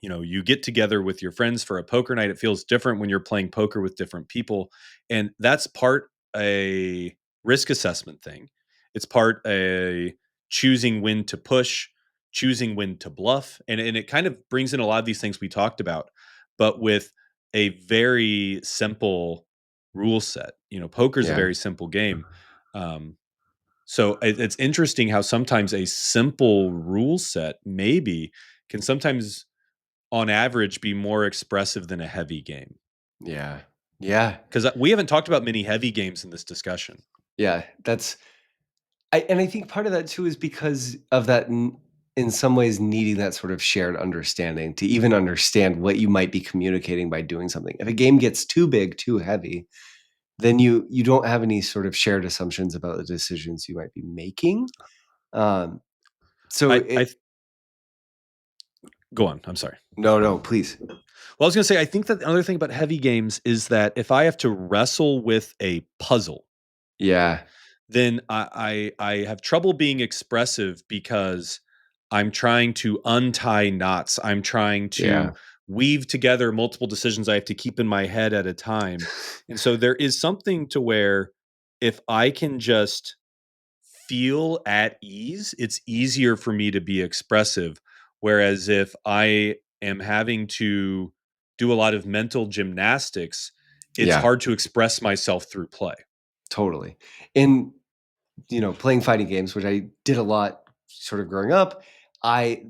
Speaker 2: You get together with your friends for a poker night. It feels different when you're playing poker with different people, and that's part a risk assessment thing. It's part a choosing when to push, choosing when to bluff, and it kind of brings in a lot of these things we talked about, but with a very simple rule set. Poker is a
Speaker 1: Yeah.
Speaker 2: very simple game. So it's interesting how sometimes a simple rule set maybe can sometimes on average be more expressive than a heavy game.
Speaker 1: Yeah. Yeah.
Speaker 2: Because we haven't talked about many heavy games in this discussion.
Speaker 1: Yeah. I think part of that too is because of that in some ways needing that sort of shared understanding to even understand what you might be communicating by doing something. If a game gets too big, too heavy, then you don't have any sort of shared assumptions about the decisions you might be making. Um, so
Speaker 2: I, I
Speaker 1: it
Speaker 2: th- Go on. I'm sorry.
Speaker 1: no, please.
Speaker 2: Well, I was going to say, I think that the other thing about heavy games is that if I have to wrestle with a puzzle,
Speaker 1: Yeah.
Speaker 2: then I have trouble being expressive because I'm trying to untie knots. I'm trying to
Speaker 1: Yeah.
Speaker 2: weave together multiple decisions I have to keep in my head at a time. And so there is something to where if I can just feel at ease, it's easier for me to be expressive. Whereas if I am having to do a lot of mental gymnastics, it's
Speaker 1: Yeah.
Speaker 2: hard to express myself through play.
Speaker 1: Totally. And playing fighting games, which I did a lot sort of growing up, I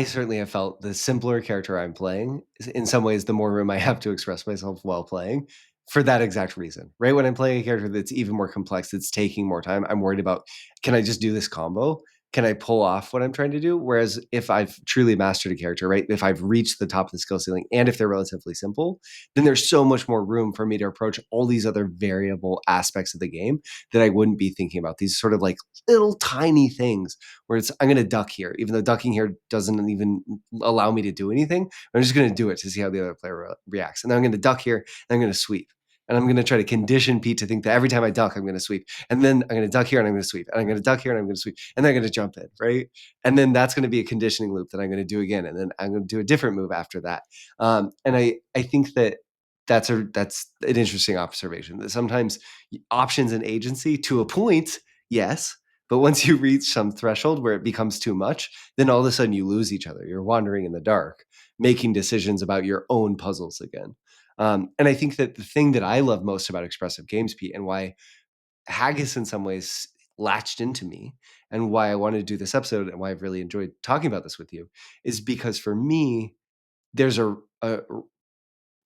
Speaker 1: certainly have felt the simpler character I'm playing, in some ways, the more room I have to express myself while playing for that exact reason. Right? When I'm playing a character that's even more complex, it's taking more time, I'm worried about, can I just do this combo? Can I pull off what I'm trying to do? Whereas if I've truly mastered a character, right? If I've reached the top of the skill ceiling and if they're relatively simple, then there's so much more room for me to approach all these other variable aspects of the game that I wouldn't be thinking about. These sort of like little tiny things where it's I'm going to duck here, even though ducking here doesn't even allow me to do anything. I'm just going to do it to see how the other player reacts, and then I'm going to duck here and I'm going to sweep. And I'm going to try to condition Pete to think that every time I duck, I'm going to sweep. And then I'm going to duck here and I'm going to sweep. And I'm going to duck here and I'm going to sweep. And then I'm going to jump in, right? And then that's going to be a conditioning loop that I'm going to do again. And then I'm going to do a different move after that. And I think that that's an interesting observation that sometimes options and agency to a point, yes, But once you reach some threshold where it becomes too much, then all of a sudden you lose each other. You're wandering in the dark, making decisions about your own puzzles again. And I think that the thing that I love most about expressive games, Pete, and why Haggis in some ways latched into me, and why I wanted to do this episode and why I've really enjoyed talking about this with you, is because for me, there's a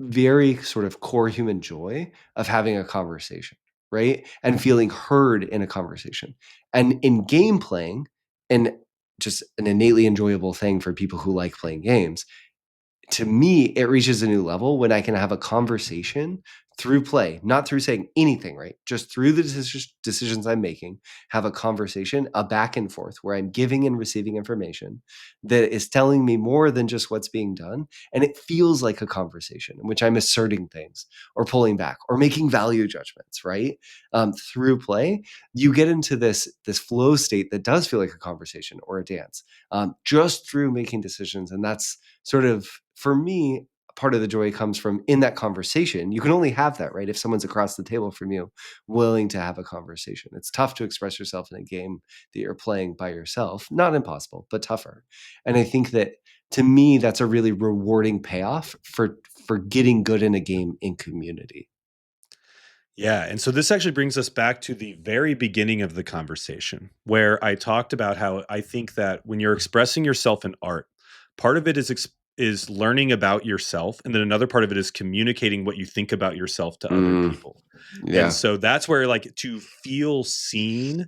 Speaker 1: very sort of core human joy of having a conversation, right? And feeling heard in a conversation. And in game playing, and just an innately enjoyable thing for people who like playing games, to me, it reaches a new level when I can have a conversation through play, not through saying anything, right? Just through the decisions I'm making, have a conversation, a back and forth where I'm giving and receiving information that is telling me more than just what's being done. And it feels like a conversation in which I'm asserting things or pulling back or making value judgments, right? Through play, you get into this flow state that does feel like a conversation or a dance, just through making decisions. And that's sort of, for me, part of the joy comes from in that conversation. You can only have that, right? If someone's across the table from you, willing to have a conversation. It's tough to express yourself in a game that you're playing by yourself. Not impossible, but tougher. And I think that, to me, that's a really rewarding payoff for getting good in a game in community.
Speaker 2: Yeah. And so this actually brings us back to the very beginning of the conversation where I talked about how I think that when you're expressing yourself in art, part of it is learning about yourself, and then another part of it is communicating what you think about yourself to other
Speaker 1: Mm,
Speaker 2: people. And
Speaker 1: yeah.
Speaker 2: so that's where, like, to feel seen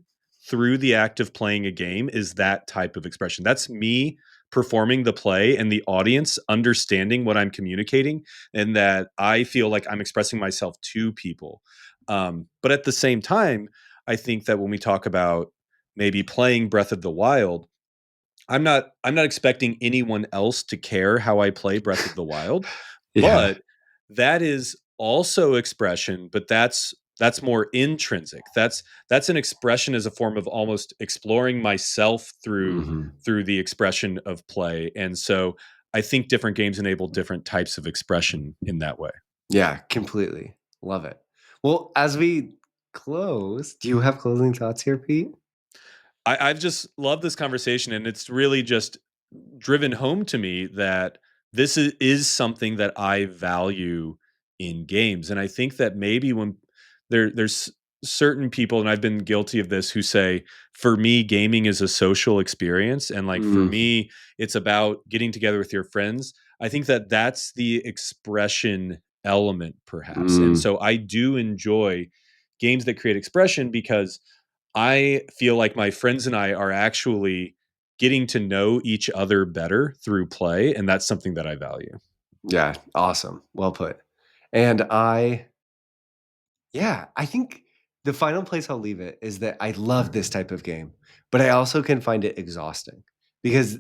Speaker 2: through the act of playing a game is that type of expression. That's me performing the play and the audience understanding what I'm communicating, and that I feel like I'm expressing myself to people. But at the same time, I think that when we talk about maybe playing Breath of the Wild, I'm not expecting anyone else to care how I play Breath of the Wild,
Speaker 1: Yeah.
Speaker 2: but that is also expression, but that's more intrinsic. That's an expression as a form of almost exploring myself
Speaker 1: Hmm.
Speaker 2: through the expression of play. And so I think different games enable different types of expression in that way.
Speaker 1: Yeah, completely. Love it. Well, as we close, do you have closing thoughts here, Pete?
Speaker 2: I've just loved this conversation, and it's really just driven home to me that is something that I value in games. And I think that maybe when there's certain people, and I've been guilty of this, who say, for me, gaming is a social experience. And like, for
Speaker 1: Mm,
Speaker 2: me, it's about getting together with your friends. I think that that's the expression element, perhaps. And
Speaker 1: mm,
Speaker 2: so I do enjoy games that create expression because I feel like my friends and I are actually getting to know each other better through play, and that's something that I value.
Speaker 1: yeah, awesome. Well put. And yeah, I think the final place I'll leave it is that I love this type of game, but I also can find it exhausting because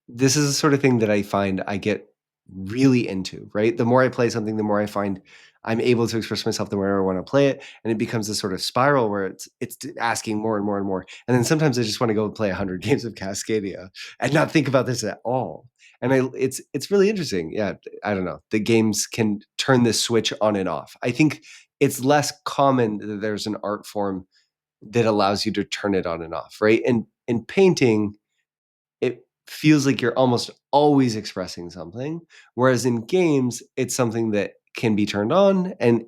Speaker 1: this is the sort of thing that I find I get really into, right? The more I play something, the more I find I'm able to express myself, the more I want to play it. And it becomes this sort of spiral where it's asking more and more and more. And then sometimes I just want to go play 100 games of Cascadia and not think about this at all. And it's really interesting. Yeah, I don't know. The games can turn this switch on and off. I think it's less common that there's an art form that allows you to turn it on and off, right? And in painting, it feels like you're almost always expressing something, whereas in games it's something that can be turned on, and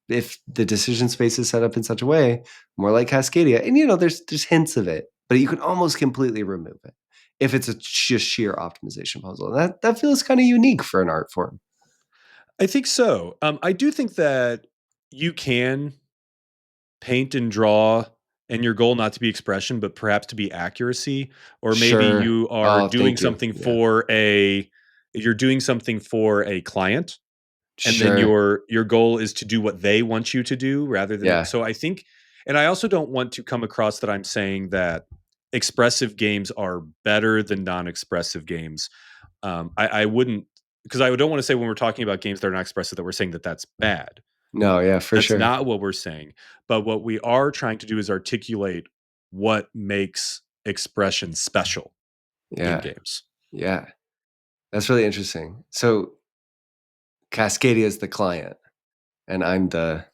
Speaker 1: if the decision space is set up in such a way, more like Cascadia, and there's hints of it, but you can almost completely remove it if it's a just sheer optimization puzzle. And that feels kind of unique for an art form.
Speaker 2: I think so. I do think that you can paint and draw, and your goal not to be expression, but perhaps to be accuracy, or maybe
Speaker 1: Sure.
Speaker 2: you are
Speaker 1: Oh,
Speaker 2: doing
Speaker 1: thank you.
Speaker 2: something
Speaker 1: Yeah.
Speaker 2: for a client, and then
Speaker 1: Sure.
Speaker 2: your goal is to do what they want you to do rather than it.
Speaker 1: Yeah.
Speaker 2: So I think, and I also don't want to come across that I'm saying that expressive games are better than non-expressive games. I wouldn't, because I don't want to say when we're talking about games that are not expressive that we're saying that that's bad.
Speaker 1: No, yeah, for
Speaker 2: That's
Speaker 1: sure.
Speaker 2: not what we're saying. But what we are trying to do is articulate what makes expression special in
Speaker 1: Yeah.
Speaker 2: games.
Speaker 1: Yeah. That's really interesting. So Cascadia is the client, and I'm the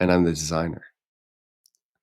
Speaker 1: designer.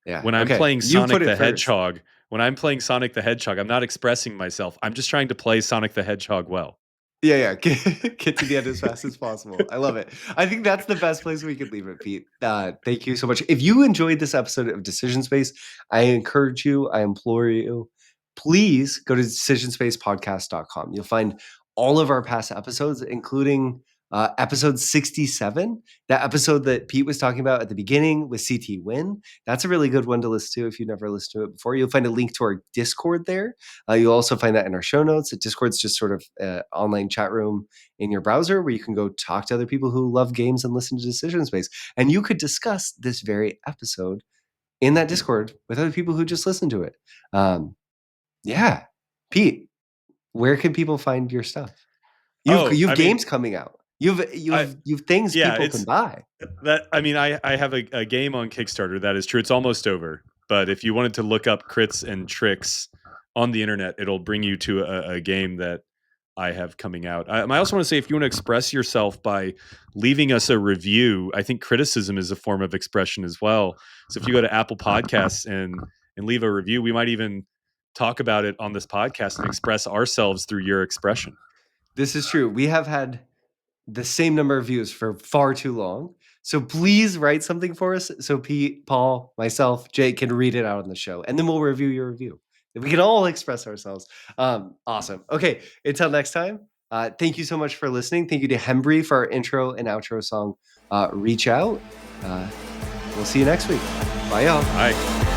Speaker 1: Yeah.
Speaker 2: When I'm
Speaker 1: Okay.
Speaker 2: playing
Speaker 1: You
Speaker 2: Sonic
Speaker 1: put it
Speaker 2: the
Speaker 1: first.
Speaker 2: Hedgehog, I'm not expressing myself. I'm just trying to play Sonic the Hedgehog well.
Speaker 1: Yeah. Get to the end as fast as possible. I love it. I think that's the best place we could leave it, Pete. Thank you so much. If you enjoyed this episode of Decision Space, I encourage you, I implore you, please go to decisionspacepodcast.com. You'll find all of our past episodes, including episode 67, that episode that Pete was talking about at the beginning with CT Win. That's a really good one to listen to if you've never listened to it before. You'll find a link to our Discord there. You'll also find that in our show notes. Discord's just sort of an online chat room in your browser where you can go talk to other people who love games and listen to Decision Space. And you could discuss this very episode in that Discord with other people who just listen to it. Yeah. Pete, where can people find your stuff? You've games coming out. You've things people can buy.
Speaker 2: I have a game on Kickstarter. That is true. It's almost over. But if you wanted to look up crits and tricks on the internet, it'll bring you to a game that I have coming out. I also want to say, if you want to express yourself by leaving us a review, I think criticism is a form of expression as well. So if you go to Apple Podcasts and leave a review, we might even talk about it on this podcast and express ourselves through your expression.
Speaker 1: This is true. We have had the same number of views for far too long. So please write something for us so Pete, Paul, myself, Jake can read it out on the show. And then we'll review your review. We can all express ourselves. Awesome. Okay. Until next time, thank you so much for listening. Thank you to Hembry for our intro and outro song, Reach Out. We'll see you next week. Bye, y'all.
Speaker 2: Bye.